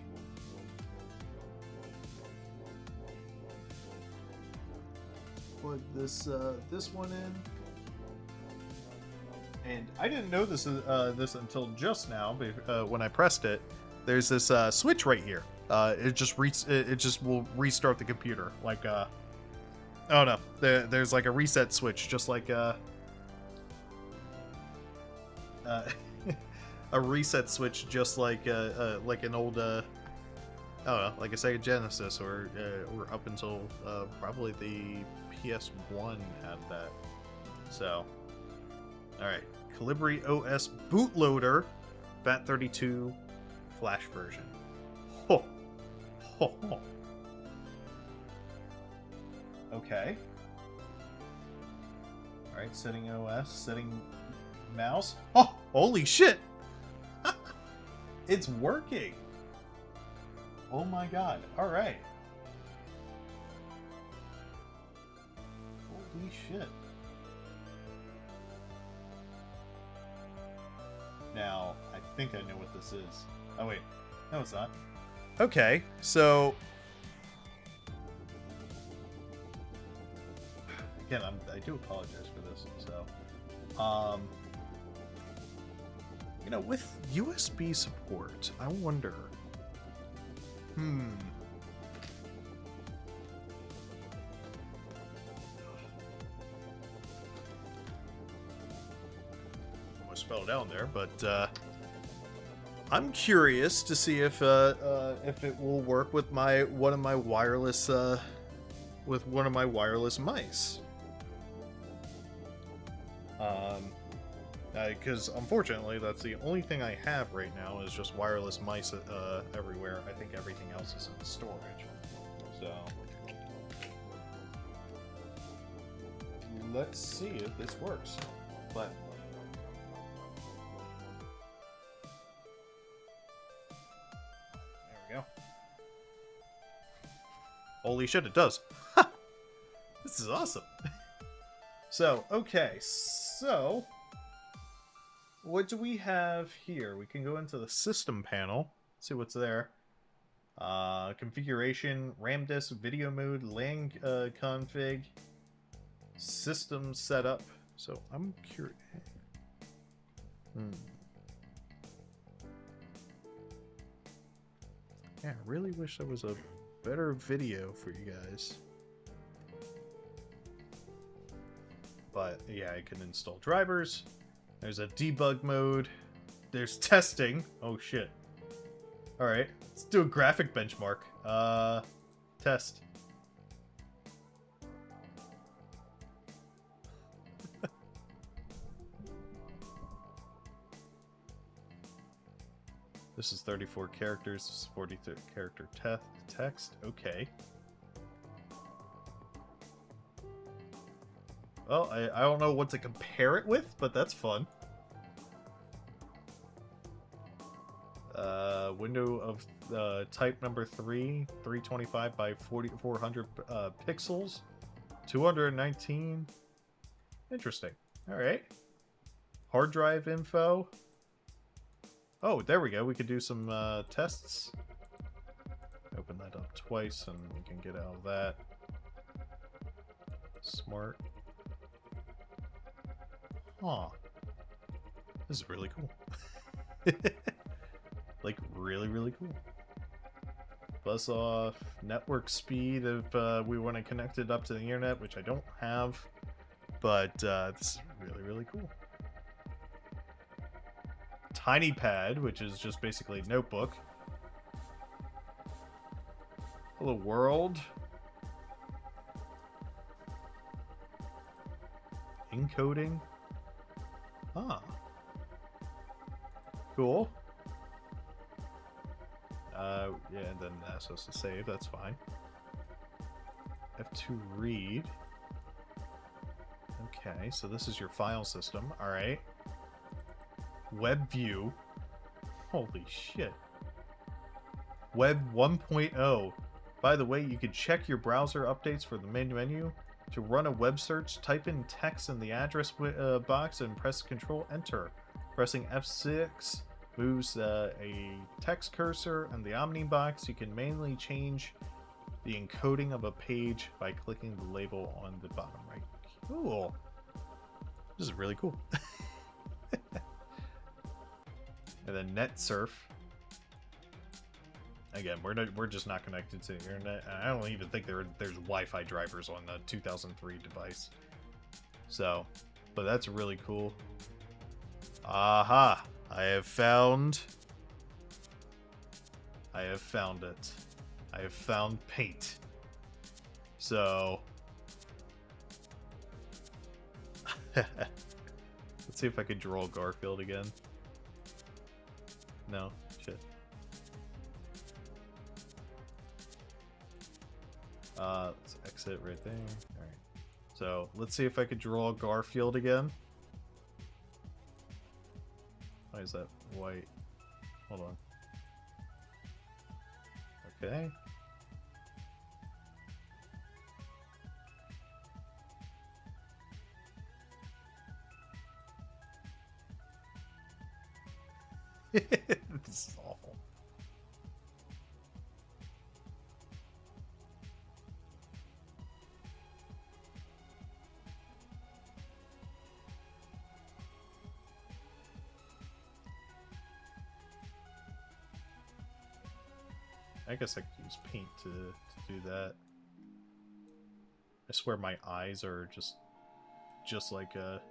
[SPEAKER 1] Plug this one in. And I didn't know this until just now, when I pressed it. There's this switch right here. It just will restart the computer. Like oh no, there's like a reset switch, just like a reset switch, just like an old I don't know, like a Sega Genesis, or up until probably the PS1 had that. So. Alright, Calibri OS bootloader, FAT32 flash version. Ho! Ho! Ho! Okay. Alright, setting OS, setting mouse. Oh, holy shit! It's working! Oh my god. Alright. Holy shit. Now, I think I know what this is. Oh wait. No, it's not. Okay, so... Again, I do apologize for this, so... You know, with USB support, I wonder... Almost fell down there, but I'm curious to see if it will work with one of my wireless mice. Because unfortunately, that's the only thing I have right now is just wireless mice everywhere. I think everything else is in storage. So let's see if this works. But there we go. Holy shit, it does. This is awesome. So, okay, so what do we have here? We can go into the system panel, see what's there. Configuration, RAM disk, video mode, LAN config, system setup. So I'm curious. Yeah, I really wish there was a better video for you guys. But yeah, I can install drivers. There's a debug mode. There's testing. Oh shit. Alright, let's do a graphic benchmark. Test. This is 34 characters. This is 43 character text. Okay. Well, I don't know what to compare it with, but that's fun. Window of type number 325 by 400 pixels, 219. Interesting. All right. Hard drive info. Oh, there we go. We could do some tests. Open that up twice, and we can get out of that. Smart. Huh. This is really cool. Like, really, really cool. Buzz off. Network speed if we want to connect it up to the internet, which I don't have. But this is really, really cool. TinyPad, which is just basically a notebook. Hello, world. Encoding. Ah. Cool. Yeah, and then that's supposed to save, that's fine. F2 read. Okay, so this is your file system, alright. Web view. Holy shit. Web 1.0. By the way, you can check your browser updates for the main menu. To run a web search, type in text in the address box and press Control Enter. Pressing F6 moves a text cursor, and the Omni box you can manually change the encoding of a page by clicking the label on the bottom right. Cool. This is really cool. And then net surf. Again, we're just not connected to the internet. I don't even think there's Wi-Fi drivers on the 2003 device. So, but that's really cool. Aha! I have found it. I have found paint. So, let's see if I could draw Garfield again. No, shit. Let's fix it right there. Alright. So, let's see if I could draw Garfield again. Why is that white? Hold on. Okay. This is awful. I guess I could use paint to do that. I swear my eyes are just like a...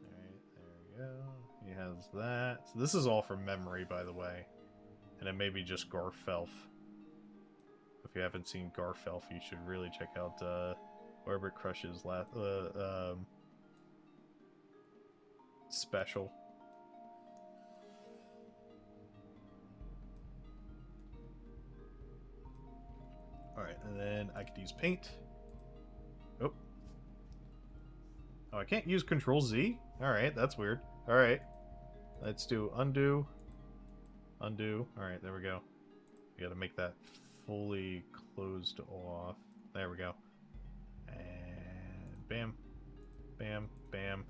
[SPEAKER 1] Alright, there we go. He has that. So this is all from memory, by the way. And it may be just Garfelf. If you haven't seen Garfelf, you should really check out Orbit Crush's special. Alright, and then I could use paint. Oh. Oh, I can't use Control Z? Alright, that's weird. Alright. Let's do undo. Undo. Alright, there we go. We gotta make that fully closed off. There we go. And bam. Bam. Bam.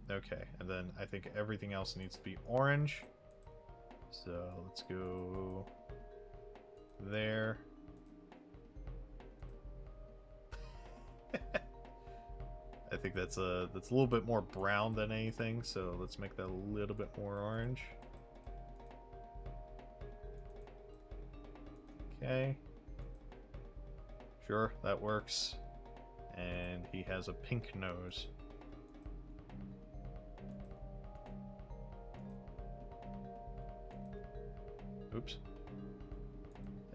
[SPEAKER 1] Okay, and then I think everything else needs to be orange. So let's go there. I think that's a little bit more brown than anything, so let's make that a little bit more orange. Okay. Sure, that works. And he has a pink nose. Oops.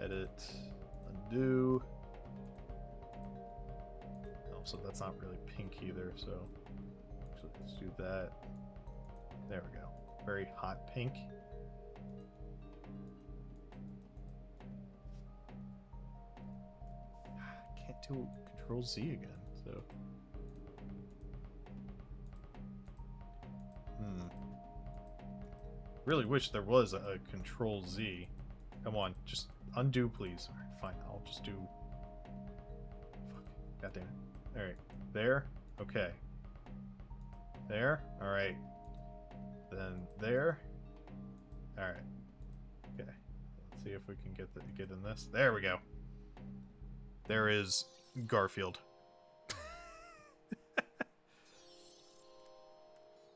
[SPEAKER 1] Edit. Undo. Oh, so that's not really pink either, so actually let's do that. There we go. Very hot pink. Can't do Control Z again, so. Really wish there was a Control Z. Come on, just undo, please. Alright, fine, I'll just do... Fuck, god damn it. Alright, there, okay. There, alright. Then there. Alright. Okay, let's see if we can get in this. There we go. There is Garfield.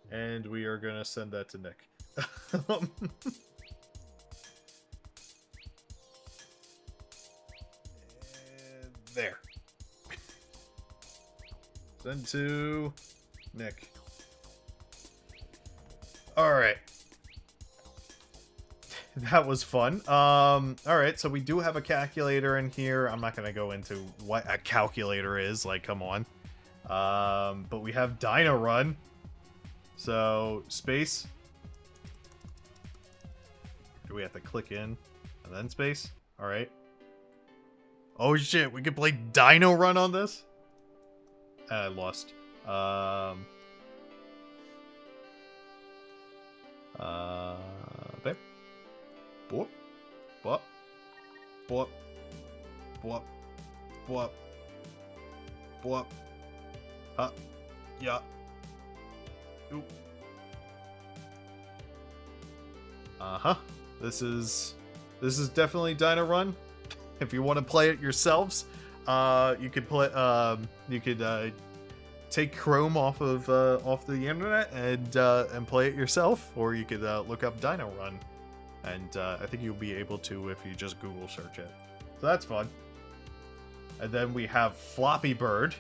[SPEAKER 1] And we are gonna send that to Nick. And there. Send to Nick. Alright. That was fun. Alright, so we do have a calculator in here. I'm not gonna go into what a calculator is, like, come on. But we have Dino Run. So, space. Do we have to click in and then space? Alright. Oh shit, we can play Dino Run on this? I lost. There. Boop. Boop. Boop. Boop. Boop. Boop. Yeah. Oop. Uh-huh. This is definitely Dino Run. If you want to play it yourselves, you could play. You could take Chrome off the internet and play it yourself, or you could look up Dino Run, and I think you'll be able to if you just Google search it. So that's fun. And then we have Floppy Bird.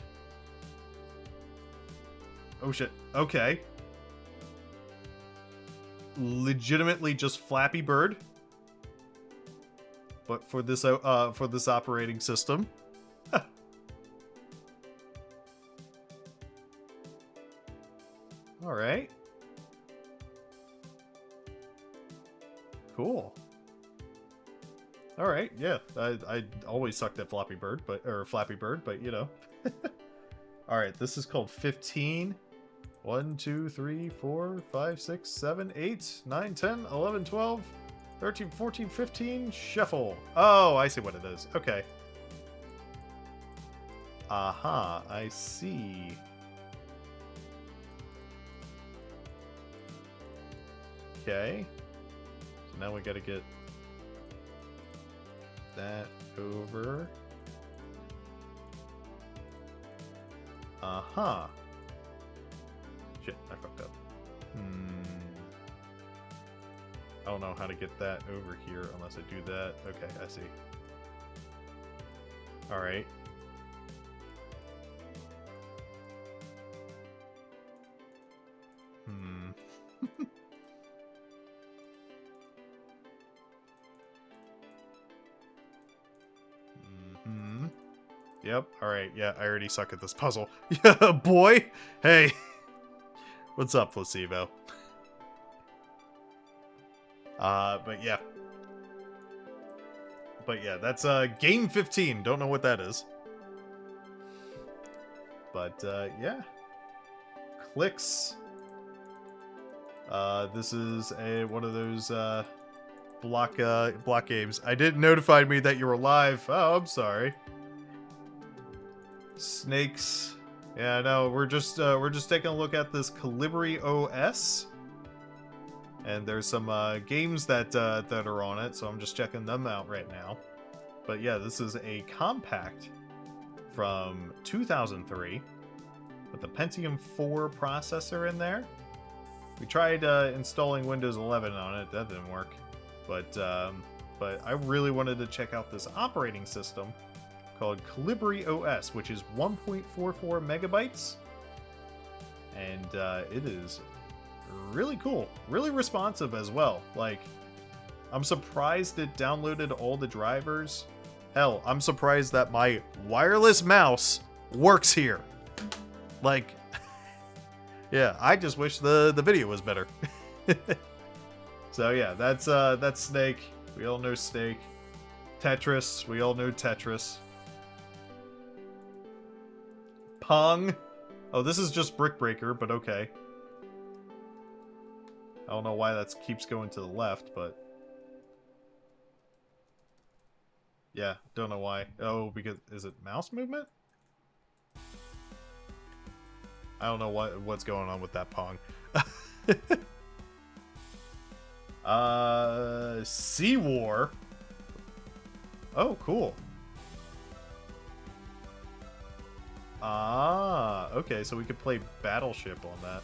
[SPEAKER 1] Oh shit. Okay. Legitimately just Flappy Bird, but for this operating system. All right. Cool. All right, yeah. I always sucked at Flappy Bird, but you know. All right, this is called 15. 1, 2, 3, 4, 5, 6, 7, 8, 9, 10, 11, 12, 13, 14, 15. Shuffle. Oh, I see what it is. Okay. Aha, I see. Okay. So now we gotta get that over. Uh-huh. Shit, I fucked up. I don't know how to get that over here unless I do that. Okay, I see. Alright. Yep, alright, yeah, I already suck at this puzzle. Yeah, boy! Hey! What's up, Placebo? But yeah. But yeah, that's, game 15. Don't know what that is. But, yeah. Clicks. This is one of those, block games. I didn't notify me that you were live. Oh, I'm sorry. Snakes. Yeah, no, we're just taking a look at this Calibri OS. And there's some games that are on it, so I'm just checking them out right now. But yeah, this is a Compaq from 2003 with the Pentium 4 processor in there. We tried installing Windows 11 on it. That didn't work. But I really wanted to check out this operating system called Calibri OS, which is 1.44 megabytes. And it is really cool. Really responsive as well. Like, I'm surprised it downloaded all the drivers. Hell, I'm surprised that my wireless mouse works here. Like, yeah, I just wish the video was better. So yeah, that's Snake. We all know Snake. Tetris. We all know Tetris. Pong. Oh, this is just Brick Breaker, but okay. I don't know why that keeps going to the left, but... yeah, don't know why. Oh, because... is it mouse movement? I don't know what's going on with that Pong. Sea War. Oh, cool. Ah, okay, so we could play Battleship on that.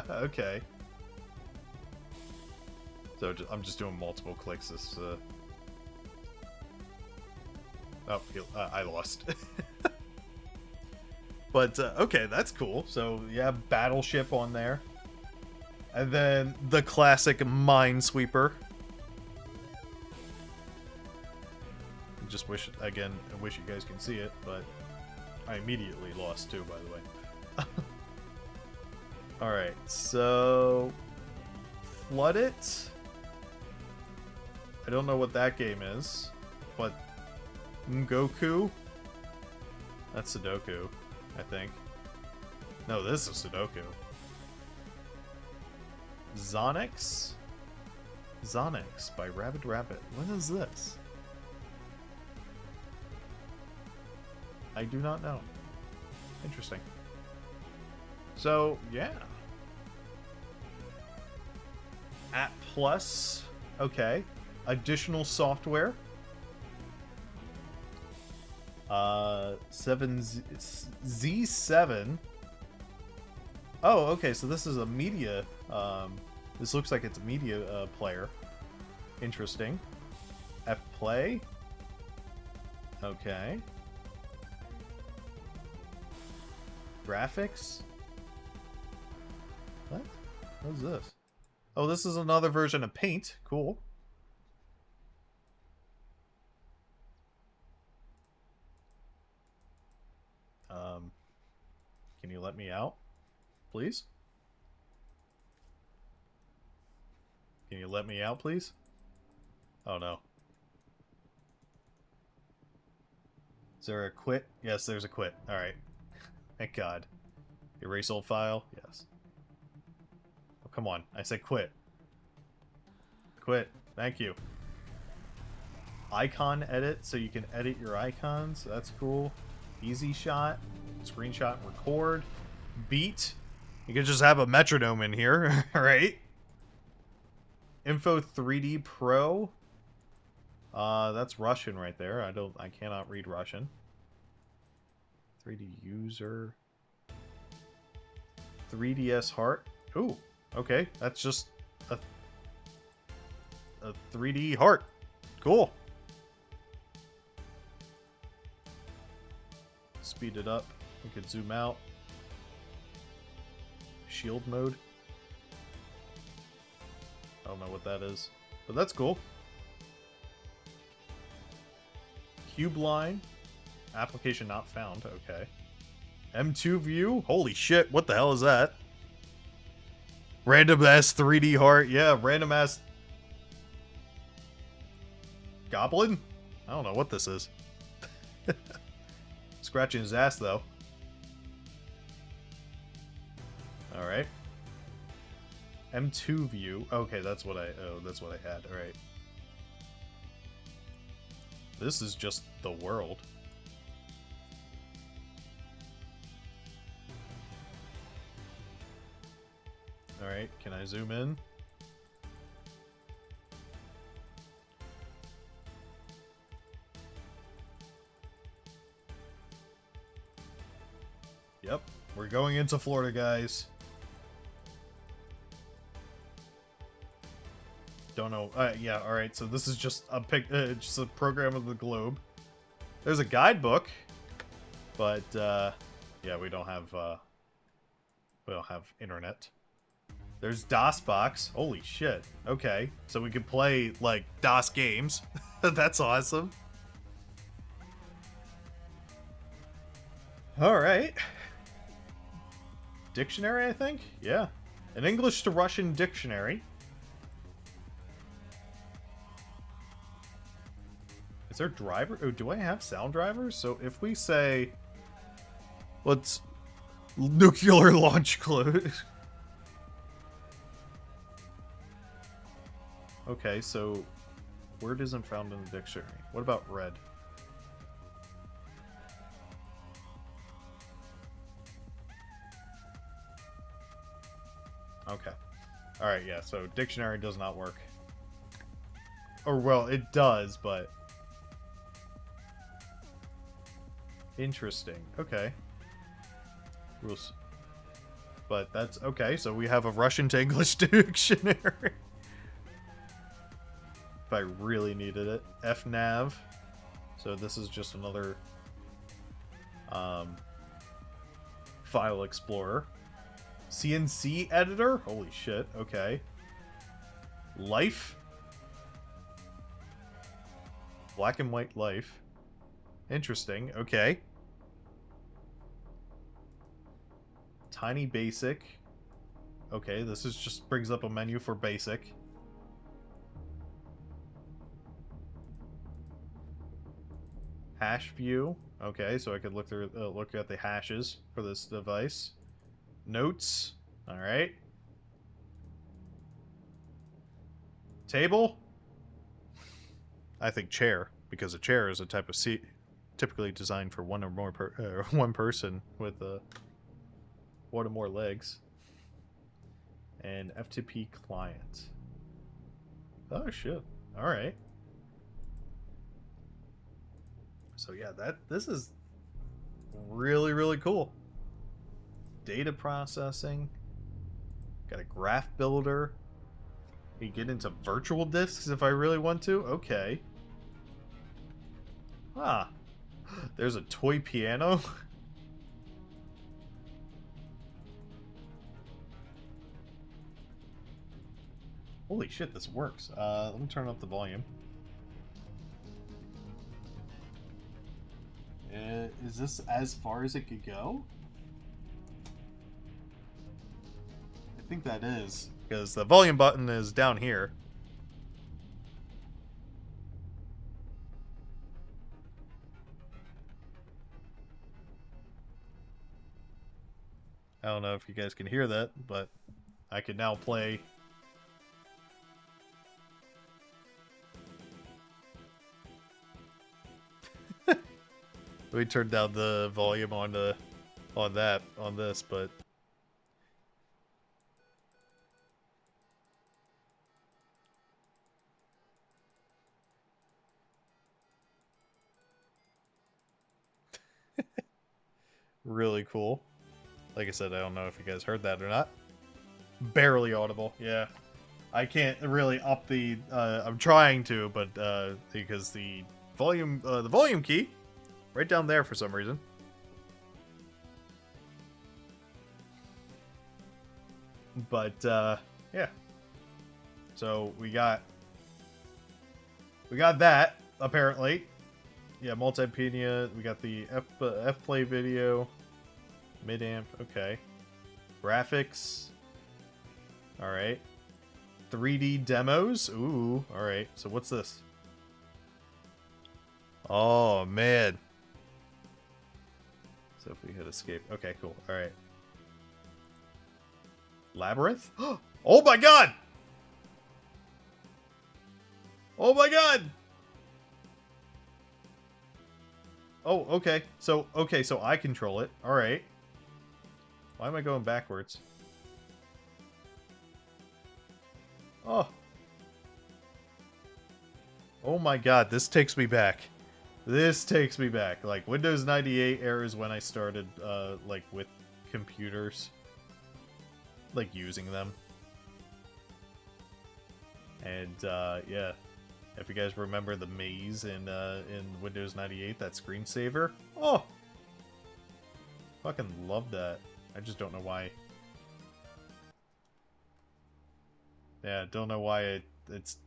[SPEAKER 1] Okay. So I'm just doing multiple clicks. This. Oh, I lost. But okay, that's cool. So yeah, Battleship on there, and then the classic Minesweeper. I just wish I wish you guys can see it, but I immediately lost too. By the way. All right, so Flood It. I don't know what that game is, but Goku. That's Sudoku, I think. No, this is Sudoku. Zonix? Zonix by Rabbit Rabbit. What is this? I do not know. Interesting. So, yeah. At Plus. Okay. Additional software. 7Z7. Oh, okay, so this is a media, this looks like it's a media, player. Interesting. F-Play. Okay. Graphics? What? What is this? Oh, this is another version of Paint. Cool. Can you let me out, please? Can you let me out, please? Oh, no. Is there a quit? Yes, there's a quit. Alright. Thank God. Erase old file? Yes. Oh, come on. I said quit. Quit. Thank you. Icon edit, so you can edit your icons. That's cool. Easy shot. Screenshot and record. Beat. You can just have a metronome in here, right? Info 3D Pro. That's Russian right there. I cannot read Russian. 3D user. 3DS heart. Ooh, okay. That's just a 3D heart. Cool. Speed it up. We could zoom out. Shield mode. I don't know what that is, but that's cool. Cube line. Application not found. Okay. M2 view. Holy shit. What the hell is that? Random ass 3D heart. Yeah, random ass goblin? I don't know what this is. Scratching his ass though. Alright. M2 view. Okay, that's what I had. Alright. This is just the world. Alright, can I zoom in? Yep, we're going into Florida, guys. Don't know. Yeah, alright, so this is just a just a program of the globe. There's a guidebook, but yeah, we don't have internet. There's DOSBox. Holy shit. Okay, so we can play like DOS games. That's awesome. Alright. Dictionary, I think? Yeah. An English to Russian dictionary. Is there driver? Oh, do I have sound drivers? So if we say, let's nuclear launch close. Okay, so word isn't found in the dictionary. What about red? Okay. Alright, yeah, so dictionary does not work. Or, well, it does, but... Interesting. Okay. Rules. But that's... Okay, so we have a Russian to English dictionary. If I really needed it. FNAV. So this is just another... file explorer. CNC editor? Holy shit, okay. Life? Black and white life. Interesting, okay. Tiny basic. Okay, this is just brings up a menu for basic. Hash view. Okay, so I could look through look at the hashes for this device. Notes. Alright. Table? I think chair, because a chair is a type of seat typically designed for one or more one person with one or more legs. And FTP client. Oh shit. Alright. So yeah, this is really, really cool. Data processing. Got a graph builder. You get into virtual disks if I really want to. Okay. Ah. There's a toy piano. Holy shit, this works. Let me turn up the volume. Is this as far as it could go? think that is. Because the volume button is down here. I don't know if you guys can hear that, but I can now play. We turned down the volume on this, but really cool. Like I said, I don't know if you guys heard that or not. Barely audible, yeah. I can't really up the. I'm trying to, but because the volume key, right down there for some reason. But yeah. So we got that apparently. Yeah, multimedia. We got the F play video, mid amp. Okay, graphics. All right, 3D demos. Ooh, all right. So what's this? Oh man. So if we hit escape, okay, cool. All right. Labyrinth. Oh my god. Oh my god. Oh, okay. So I control it. All right. Why am I going backwards? Oh. Oh my god, this takes me back. This takes me back. Like, Windows 98 era is when I started, like, with computers. Like, using them. And, yeah. If you guys remember the maze in Windows 98, that screensaver. Oh! Fucking love that. I just don't know why. Yeah, don't know why it's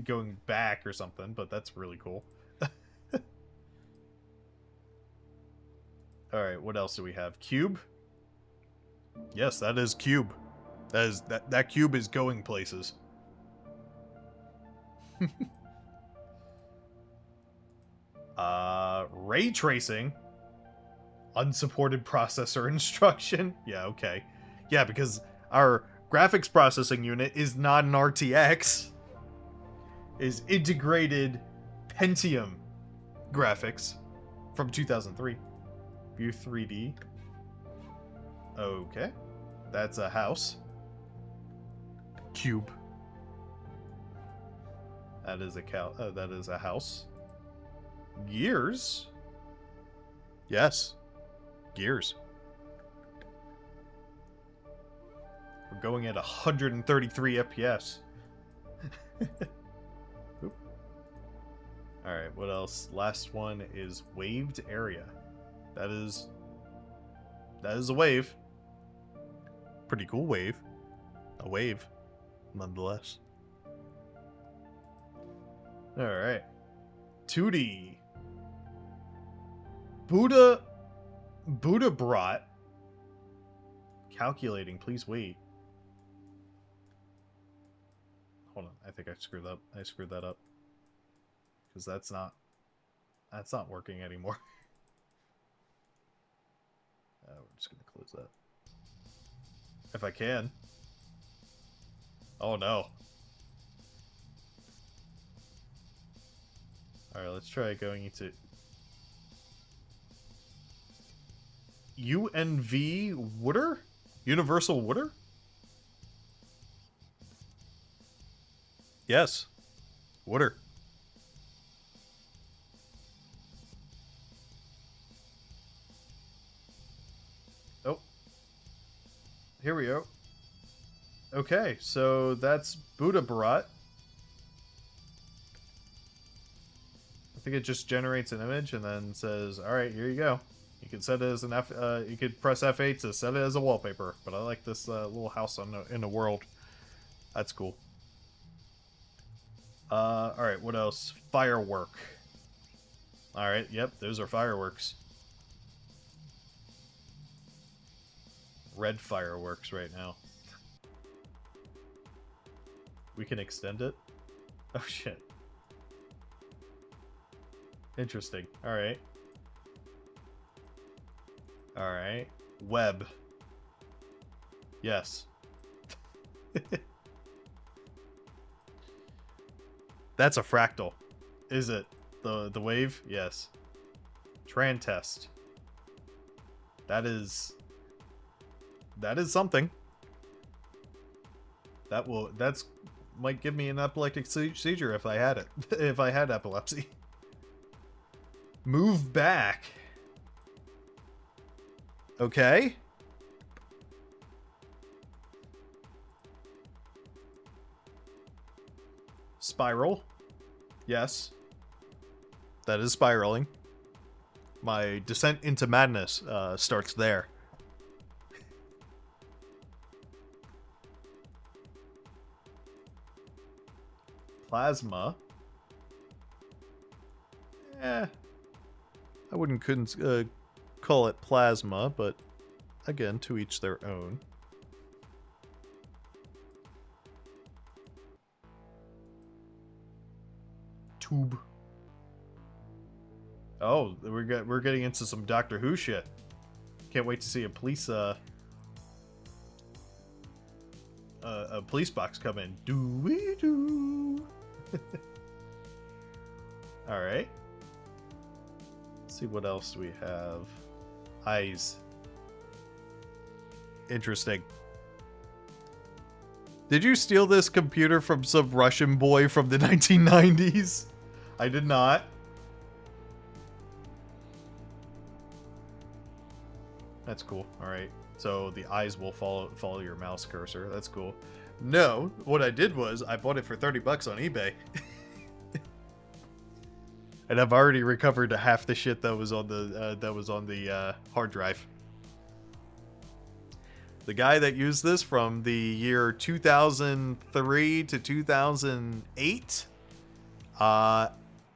[SPEAKER 1] going back or something, but that's really cool. Alright, what else do we have? Cube? Yes, that is Cube. That cube is going places. Ray tracing. Unsupported processor instruction. Yeah, okay. Yeah, because our graphics processing unit is not an RTX. Is integrated Pentium graphics from 2003. View 3D. Okay. That's a house. Cube. That is that is a house. Gears. Yes. Gears. We're going at 133 FPS. Alright, what else? Last one is waved area. That is a wave. Pretty cool wave. A wave, nonetheless. Alright. 2D. Buddha brought. Calculating, please wait. Hold on, I think I screwed up. I screwed that up. Because that's not working anymore. We're just gonna close that. If I can. Oh no. Alright, let's try going into UNV Wooder? Universal Wooder? Yes. Wooder. Oh. Here we go. Okay, so that's Buddha Bharat. I think it just generates an image and then says, alright, here you go. You can set it as an you could press F8 to set it as a wallpaper, but I like this little house in the world. That's cool. Alright, what else? Firework. Alright, yep, those are fireworks. Red fireworks right now. We can extend it? Oh, shit. Interesting. Alright. Alright. Web. Yes. That's a fractal. Is it? The wave? Yes. Tran test. That's something. That's might give me an epileptic seizure if I had it. If I had epilepsy. Move back. Okay. Spiral. Yes. That is spiraling. My descent into madness starts there. Plasma. I couldn't call it plasma, but again, to each their own. Tube. Oh, we're getting into some Doctor Who shit. Can't wait to see a police box come in. Doo-wee-doo. All right. Let's see what else we have. Eyes. Interesting. Did you steal this computer from some Russian boy from the 1990s? I did not. That's cool. All right. So the eyes will follow your mouse cursor. That's cool. No, what I did was I bought it for $30 on eBay. And I've already recovered half the shit that was on the hard drive. The guy that used this from the year 2003 to 2008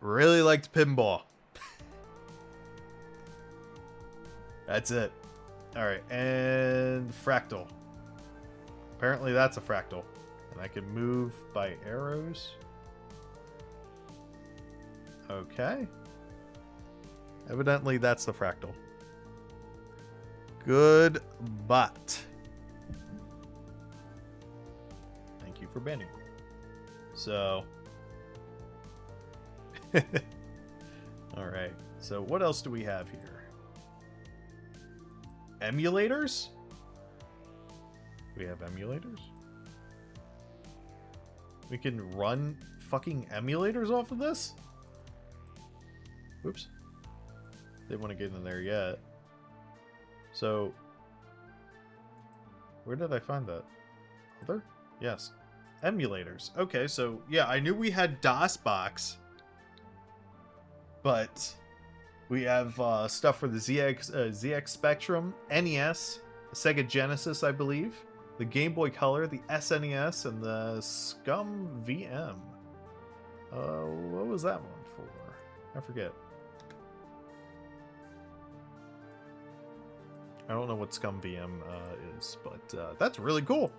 [SPEAKER 1] really liked pinball. That's it. All right, and fractal. Apparently that's a fractal. And I can move by arrows. Okay. Evidently that's the fractal. Good but. Thank you for banning. So. Alright. So what else do we have here? Emulators? We have emulators? We can run fucking emulators off of this? Whoops. Didn't want to get in there yet. So, where did I find that? Other? Yes. Emulators. Okay, so, yeah, I knew we had DOSBox. But we have stuff for the ZX Spectrum, NES, Sega Genesis, I believe, the Game Boy Color, the SNES, and the Scum VM. What was that one for? I forget. I don't know what Scum VM is, but that's really cool.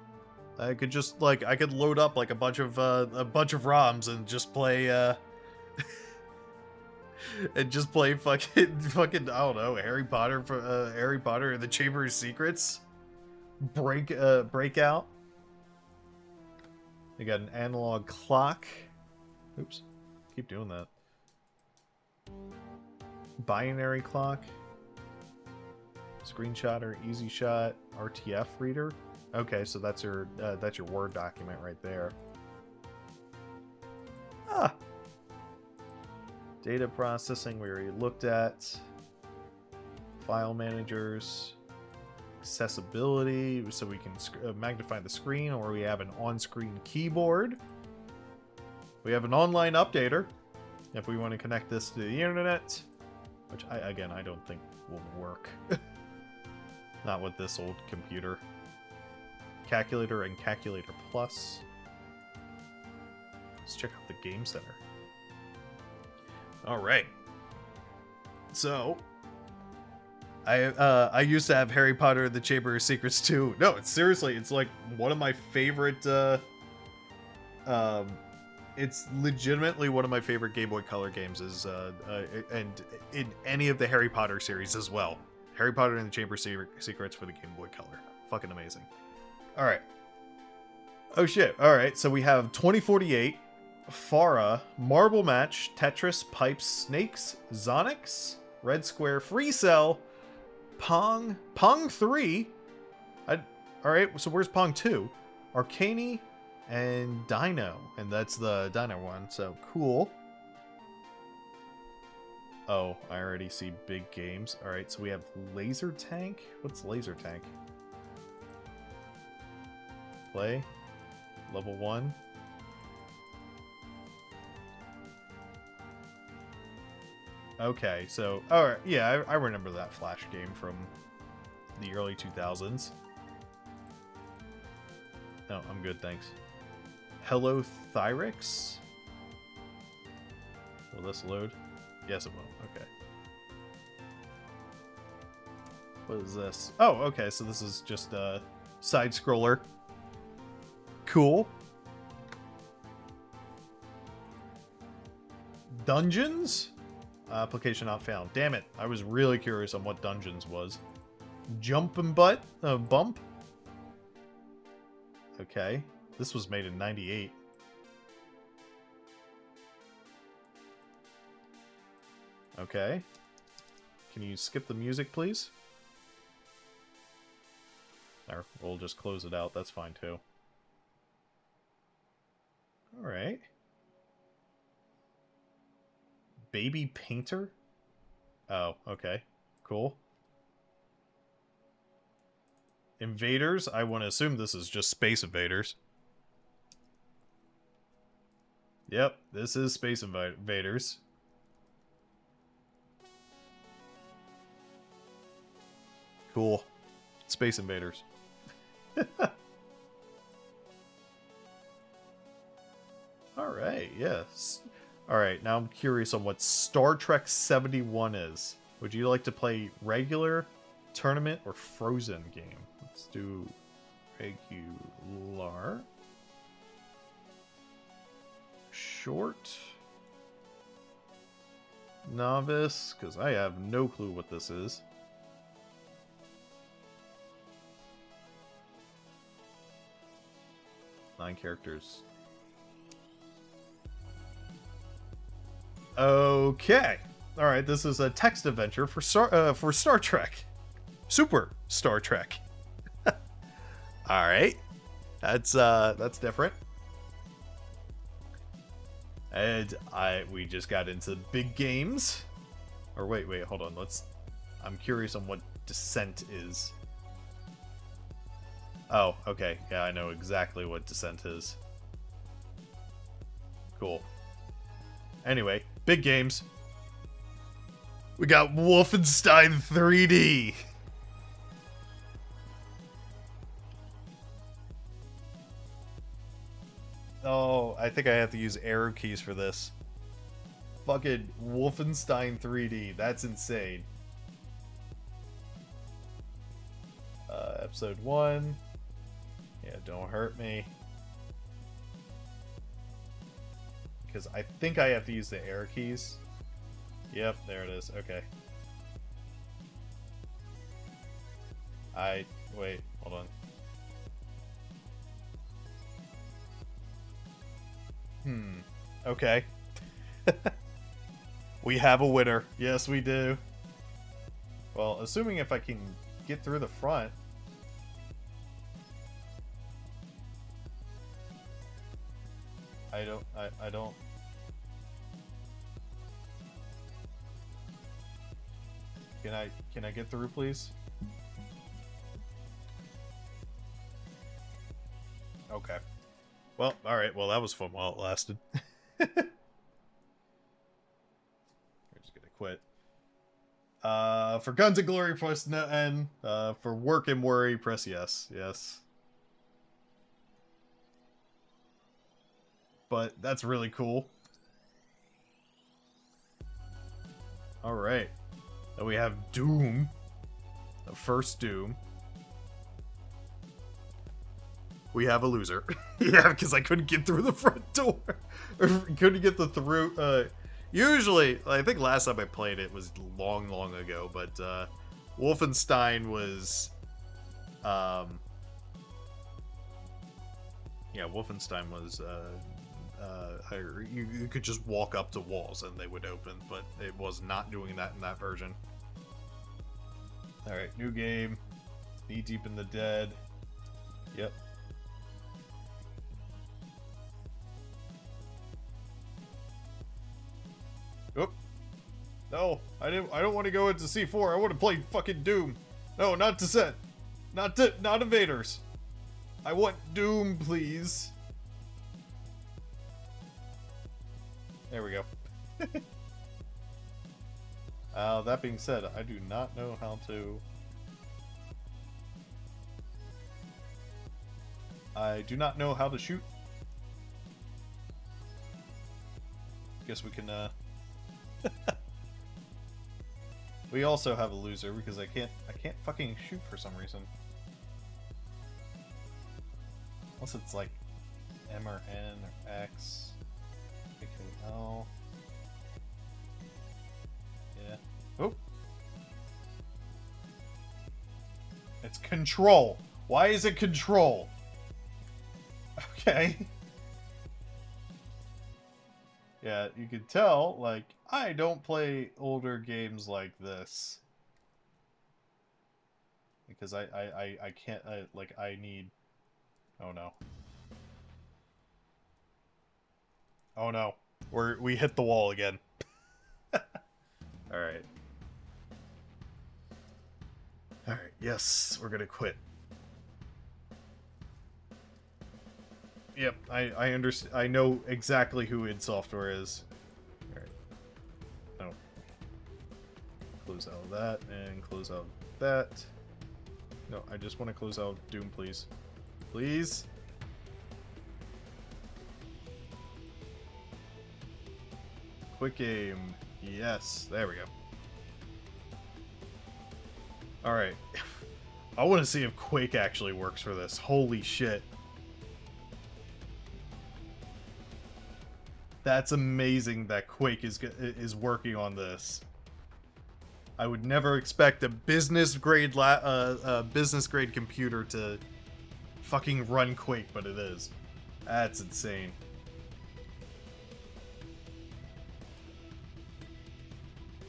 [SPEAKER 1] I could just I could load up like a bunch of ROMs and just play and just play fucking I don't know, Harry Potter and the Chamber of Secrets. Breakout. They got an analog clock. Oops. Keep doing that. Binary clock. Screenshotter, easy shot, RTF reader. Okay, so that's your Word document right there. Ah. Data processing we already looked at. File managers. Accessibility, so we can magnify the screen, or we have an on-screen keyboard. We have an online updater if we want to connect this to the internet, which I don't think will work. Not with this old computer. Calculator and Calculator Plus. Let's check out the Game Center. Alright. So, I used to have Harry Potter and the Chamber of Secrets too. No, it's seriously, it's like one of my favorite Um, it's legitimately one of my favorite Game Boy Color games. And in any of the Harry Potter series as well. Harry Potter and the Chamber of Secrets for the Game Boy Color. Fucking amazing. All right. Oh shit. All right. So we have 2048, Farah, Marble Match, Tetris, Pipes, Snakes, Zonix, Red Square, Free Cell, Pong, Pong 3. All right. So where's Pong 2? Arcane and Dino, and that's the Dino one. So cool. Oh, I already see big games. All right. So we have Laser Tank. What's Laser Tank? Play. Level 1. Okay, so alright, yeah, I remember that Flash game from the early 2000s. No, I'm good, thanks. Hello Thyrix? Will this load? Yes, it will. Okay. What is this? Oh, okay, so this is just a side-scroller. Cool. Dungeons? Application not found. Damn it. I was really curious on what Dungeons was. Jump and Bump? Okay. This was made in 98. Okay. Can you skip the music, please? Or we'll just close it out. That's fine, too. Alright. Baby Painter? Oh, okay. Cool. Invaders? I want to assume this is just Space Invaders. Yep, this is Space Invaders. Cool. Space Invaders. Alright, yes. Alright, now I'm curious on what Star Trek 71 is. Would you like to play regular, tournament, or frozen game? Let's do regular. Short. Novice, because I have no clue what this is. Nine characters. Okay. All right. This is a text adventure for Star Trek, Super Star Trek. All right. That's different. And we just got into big games. Or wait, hold on. I'm curious on what Descent is. Oh, okay. Yeah, I know exactly what Descent is. Cool. Anyway, big games. We got Wolfenstein 3D. Oh, I think I have to use arrow keys for this. Fucking Wolfenstein 3D. That's insane. Episode 1. Yeah, don't hurt me. Because I think I have to use the arrow keys. Yep, there it is. Okay. Wait, hold on. Okay. We have a winner. Yes, we do. Well, assuming if I can get through the front. I don't. Can I get through, please? Okay. Well, alright, well that was fun while it lasted. We're just gonna quit. For Guns and Glory, press N. For Work and Worry, press yes. Yes. But that's really cool. Alright. Then we have Doom. The first Doom. We have a loser. Yeah, because I couldn't get through the front door. Or couldn't get the through. Usually, I think last time I played it was long, long ago, but Wolfenstein was. Yeah, Wolfenstein was. You could just walk up to walls and they would open, but it was not doing that in that version. Alright, new game. Knee deep in the dead. Yep. Oop. No, I don't want to go into C4. I want to play fucking Doom. No, not Descent. Not Invaders. I want Doom, please. There we go. That being said, I do not know how to... I do not know how to shoot. Guess we can, We also have a loser because I can't fucking shoot for some reason. Unless it's like M or N or X. L. Yeah. Oh. It's control. Why is it control? Okay. Yeah, you can tell, like, I don't play older games like this. Because I can't, I need... Oh no. Oh no. We hit the wall again. Alright. Alright, yes, we're gonna quit. Yep, I understand. I know exactly who id Software is. Alright. No. Close out that, and close out that. No, I just want to close out Doom, please. Please? Quick game. Yes, there we go. Alright. I want to see if Quake actually works for this. Holy shit. That's amazing that Quake is working on this. I would never expect a business grade computer to fucking run Quake, but it is. That's insane.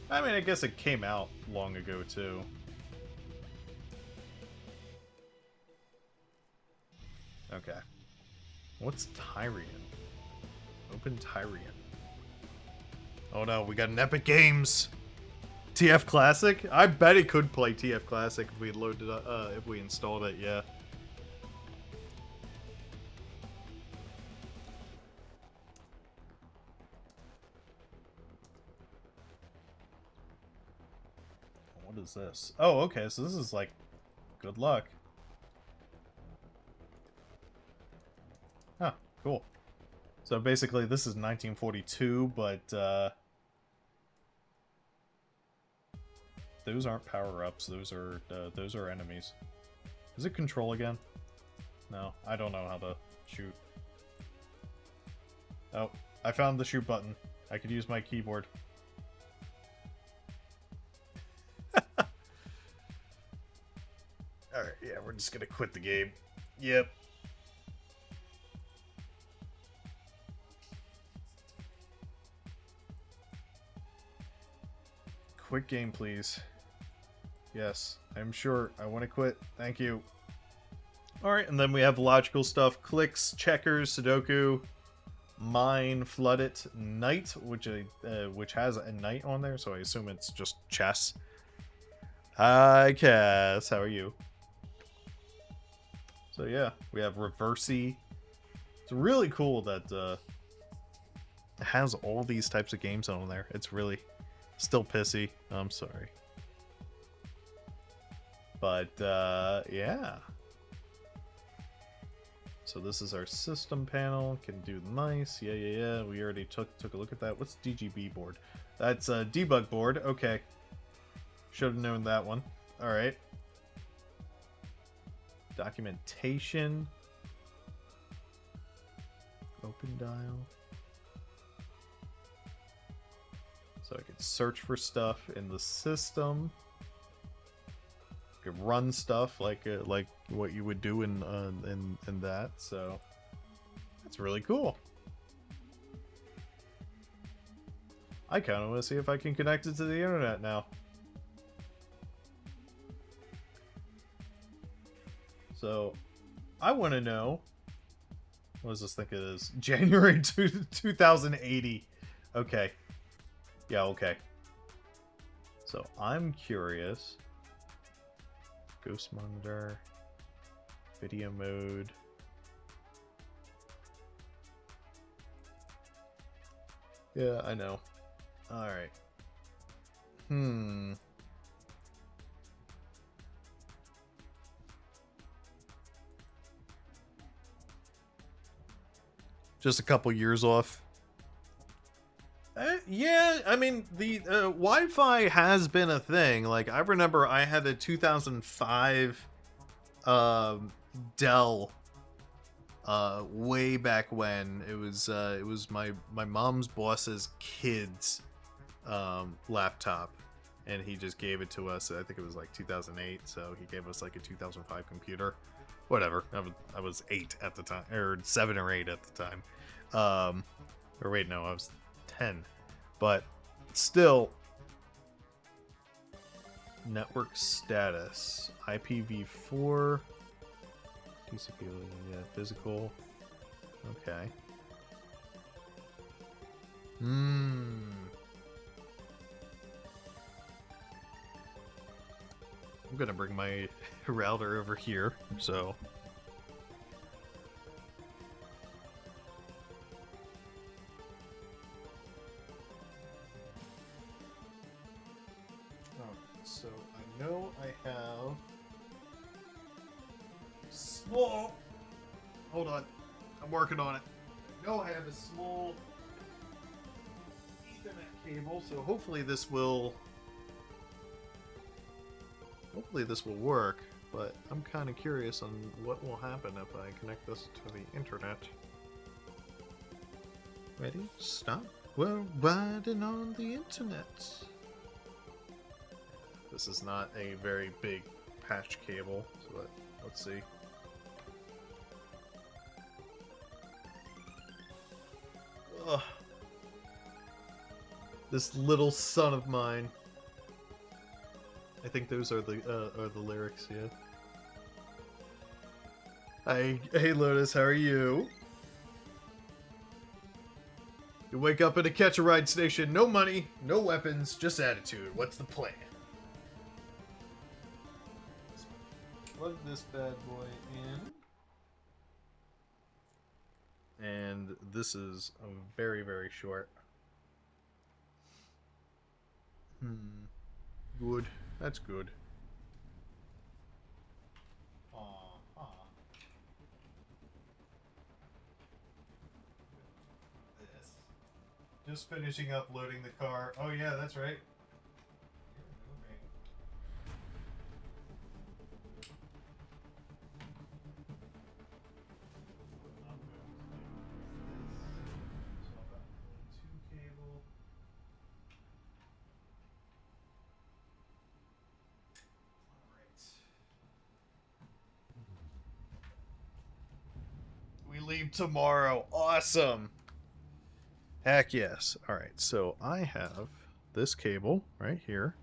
[SPEAKER 1] I mean, I guess it came out long ago too. Okay. What's Tyrian? Open Tyrian. Oh no, we got an Epic Games! TF Classic? I bet it could play TF Classic if we loaded if we installed it, yeah. What is this? Oh, okay, so this is like good luck. Huh, cool. So basically this is 1942, but those aren't power-ups, those are enemies. Is it control again? No, I don't know how to shoot. Oh, I found the shoot button. I could use my keyboard. Alright, yeah, we're just gonna quit the game. Yep. Quick game, please. Yes, I'm sure. I want to quit. Thank you. Alright, and then we have logical stuff. Clicks, checkers, Sudoku, mine, flood it, knight, which has a knight on there, so I assume it's just chess. Hi, Cass. How are you? So yeah, we have Reversey. It's really cool that it has all these types of games on there. It's really still pissy. I'm sorry. But yeah. So this is our system panel. Can do nice. Yeah. We already took a look at that. What's DGB board? That's a debug board. Okay. Should have known that one. All right. Documentation. open dial. So I could search for stuff in the system. I could run stuff like what you would do in that. So that's really cool. I kind of want to see if I can connect it to the internet now. So I want to know, what does this think it is? January 2080. Okay. Yeah, okay. So I'm curious. Ghost monitor. Video mode. Yeah, I know. Alright. Just a couple years off. Yeah, I mean, the Wi-Fi has been a thing. Like, I remember I had a 2005 Dell way back when. It was my mom's boss's kid's laptop, and he just gave it to us. I think it was like 2008, so he gave us like a 2005 computer. Whatever. I was 8 at the time, or 7 or 8 at the time. Or wait, no, I was 10. But still, network status, IPv4, TCP, yeah, physical. Okay. I'm gonna bring my router over here, so. So I know I have small. Hold on, I'm working on it. I know I have a small Ethernet cable, so hopefully this will. Hopefully this will work, but I'm kind of curious on what will happen if I connect this to the internet. Ready? Stop. We're riding on the internet. This is not a very big patch cable, so let's see. Ugh. This little son of mine. I think those are the lyrics, yeah. Hey Lotus, how are you? You wake up at a catch-a-ride station, no money, no weapons, just attitude. What's the plan? Plug this bad boy in. And this is a very, very short. Good. That's good. This. Just finishing uploading the car. Oh yeah, that's right. We leave tomorrow. Awesome. Heck yes. Alright, so I have this cable right here.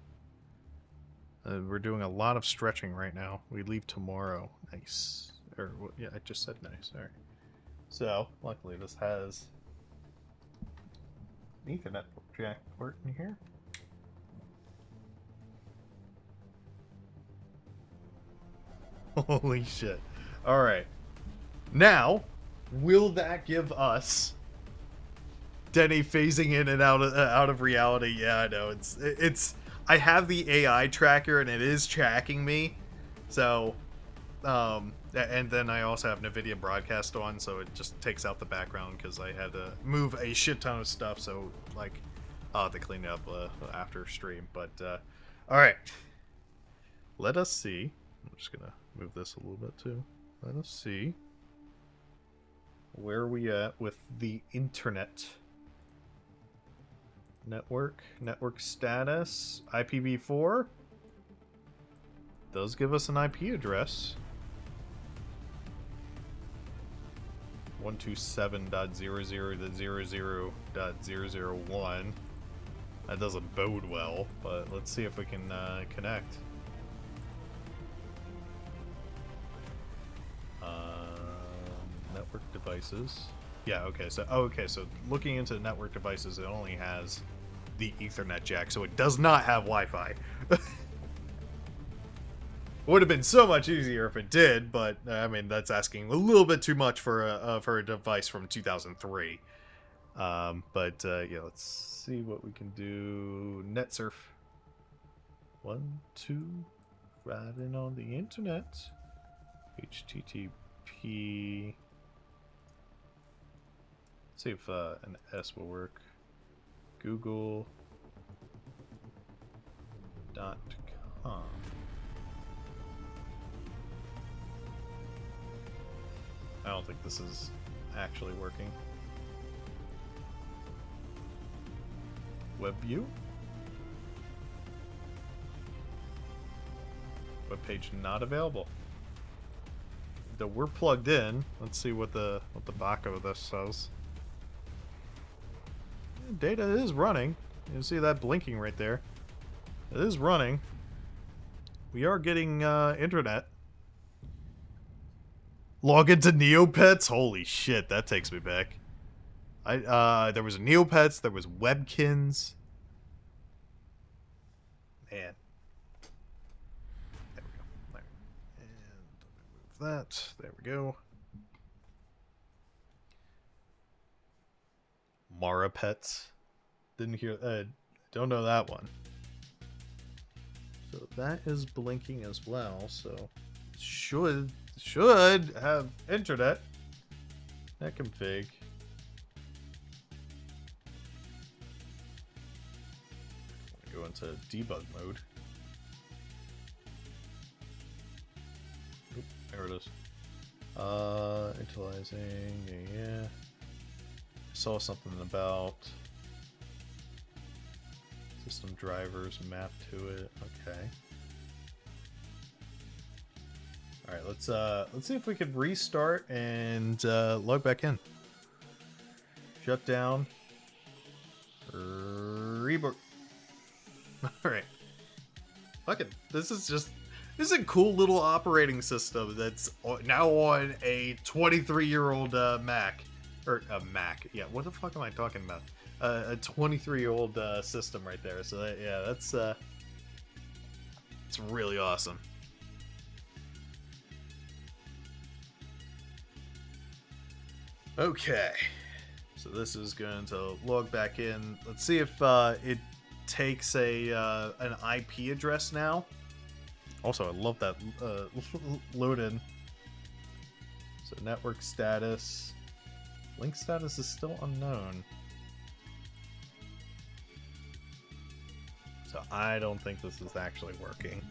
[SPEAKER 1] We're doing a lot of stretching right now. We leave tomorrow. Nice. Or, yeah, I just said nice. Alright. So, luckily this has an Ethernet jack port in here. Holy shit. Alright. Now, will that give us Denny phasing in and out of reality? Yeah, I know. It's I have the AI tracker and it is tracking me. So and then I also have NVIDIA broadcast on, so it just takes out the background because I had to move a shit ton of stuff, so like I'll have to clean it up after stream. But alright. Let us see. I'm just gonna move this a little bit too. Let us see where are we at with the internet? Network status, IPv4. Does give us an IP address. 127.00.00.001. That doesn't bode well, but let's see if we can connect. Network devices. Yeah, okay, so so looking into network devices, it only has the Ethernet jack, so it does not have Wi-Fi. Would have been so much easier if it did, but I mean that's asking a little bit too much for a device from 2003. Yeah, let's see what we can do. Netsurf. 1, 2, riding on the internet. HTTP. Let's see if an S will work. Google.com. I don't think this is actually working. Web view? Web page not available. Though we're plugged in. Let's see what the back of this says. Data is running. You can see that blinking right there. It is running. We are getting internet. Log into Neopets? Holy shit, that takes me back. There was Neopets, there was Webkins. Man. There we go. There. And move that. There we go. Marapets. Didn't hear don't know that one. So that is blinking as well, so should have internet. That config. Go into debug mode. Oop, there it is. Initializing, yeah. Saw something about system drivers mapped to it. Okay. All right, let's see if we could restart and log back in. Shut down. Reboot. All right. Fucking, this is a cool little operating system that's now on a 23-year-old Mac. Or a Mac. Yeah, what the fuck am I talking about? A 23-year-old system right there. So that, yeah, that's it's really awesome. Okay, so this is going to log back in. Let's see if it takes an IP address now. Also, I love that load in. So network status. Link status is still unknown. So I don't think this is actually working.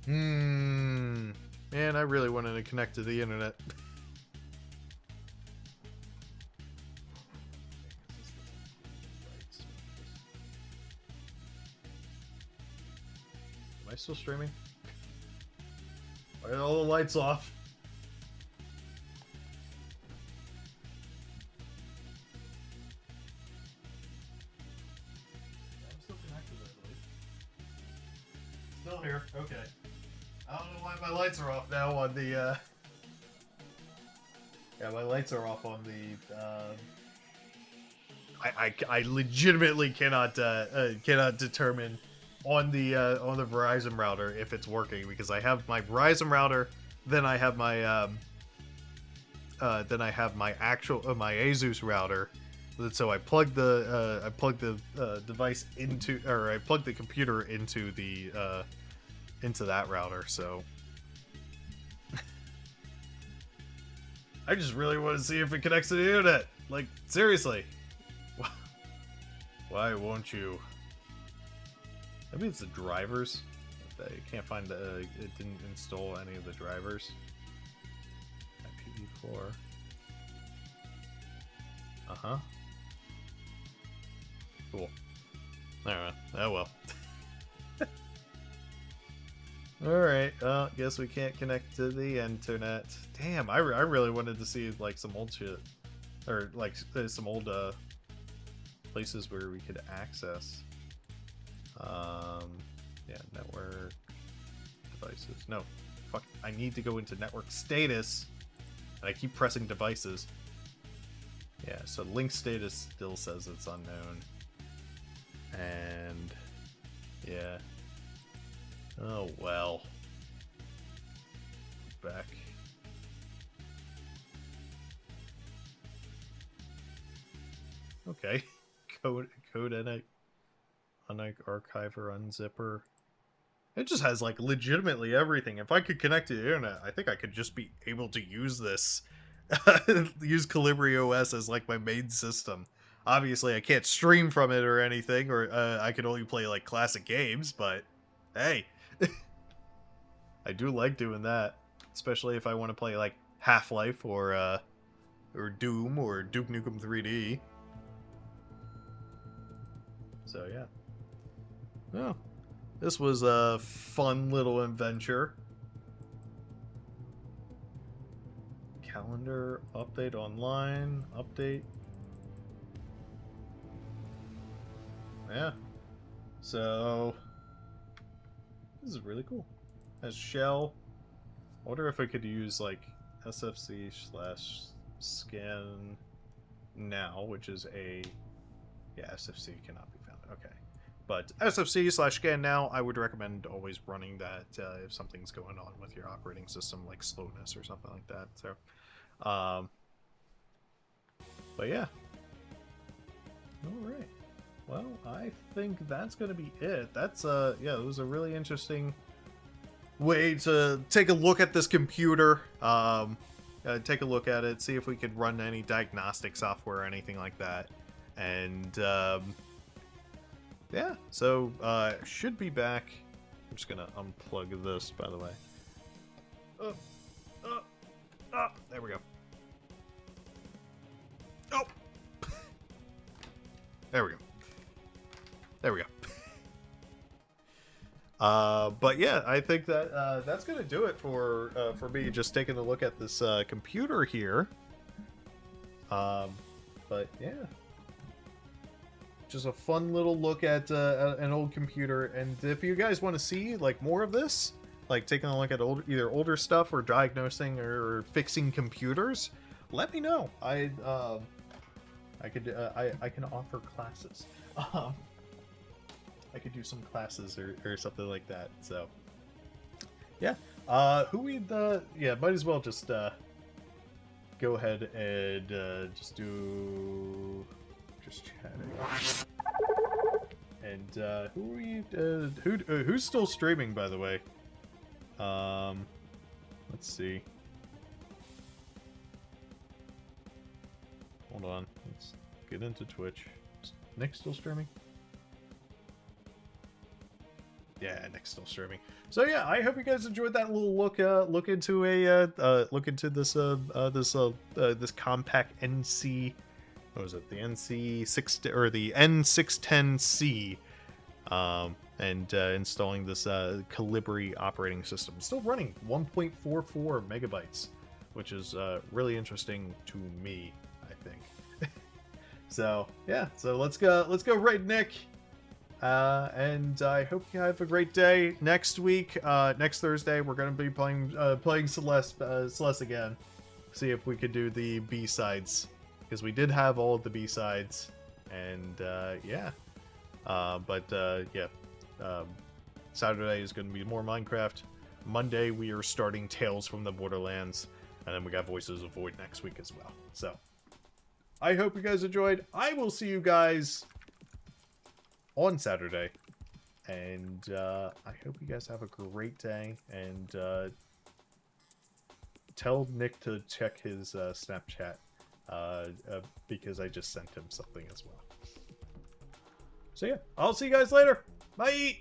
[SPEAKER 1] Man, I really wanted to connect to the internet. Am I still streaming? Why are all the lights off? I'm still connected, I believe. Still here. Okay. I don't know why my lights are off now on the, Yeah, my lights are off on the, I legitimately cannot determine on the Verizon router if it's working, because I have my Verizon router, then I have my, actual, my Asus router. So I plug the device into, or I plug the computer into the, into that router, so I just really want to see if it connects to the internet. Like, seriously. Why won't you? Maybe it's the drivers. I can't find the. It didn't install any of the drivers. IPv4. Uh-huh. Cool. Alright. Oh well. Alright, guess we can't connect to the internet. Damn, I really wanted to see, like, some old shit. Or, like, some old, places where we could access. Yeah, network devices. No, fuck, I need to go into network status. And I keep pressing devices. Yeah, so link status still says it's unknown. And yeah. Oh well. Back. Okay. Code archiver, unzipper. It just has like legitimately everything. If I could connect to the internet, I think I could just be able to use this. Use Calibri OS as like my main system. Obviously I can't stream from it or anything, or I can only play like classic games, but hey. I do like doing that, especially if I want to play like Half-Life or Doom or Duke Nukem 3D. So yeah. Oh, this was a fun little adventure. Calendar update online update. Yeah. So this is really cool. As shell. I wonder if I could use like SFC/scan now, which is a SFC cannot be found. Okay. But SFC/scan now, I would recommend always running that if something's going on with your operating system, like slowness or something like that. So, but yeah. All right. Well, I think that's gonna be it. That's yeah, it was a really interesting way to take a look at this computer. Take a look at it, see if we could run any diagnostic software or anything like that, and yeah, so should be back. I'm just gonna unplug this, by the way. There we go. Oh, there we go. There we go. But yeah, I think that that's gonna do it for me just taking a look at this computer here. But yeah, just a fun little look at an old computer. And if you guys want to see like more of this, like taking a look at either older stuff or diagnosing or fixing computers, let me know. I can offer classes. I could do some classes or something like that. So yeah, might as well just go ahead and just chatting. And who's still streaming, by the way? Let's see. Hold on, let's get into Twitch. Is Nick still streaming? Yeah, Nick's still streaming. So yeah, I hope you guys enjoyed that little look into this Compaq NC. What was it? The NC6 or the N610C, and installing this Calibri operating system. Still running 1.44 megabytes, which is really interesting to me, I think. So yeah, so let's go right, Nick. And I hope you have a great day. Next week, next Thursday, we're gonna be playing Celeste again. See if we could do the B-sides, because we did have all of the B-sides, and yeah. Saturday is gonna be more Minecraft. Monday we are starting Tales from the Borderlands, and then we got Voices of Void next week as well. So I hope you guys enjoyed. I will see you guys on Saturday, and I hope you guys have a great day, and tell Nick to check his Snapchat, because I just sent him something as well. So yeah, I'll see you guys later. Bye!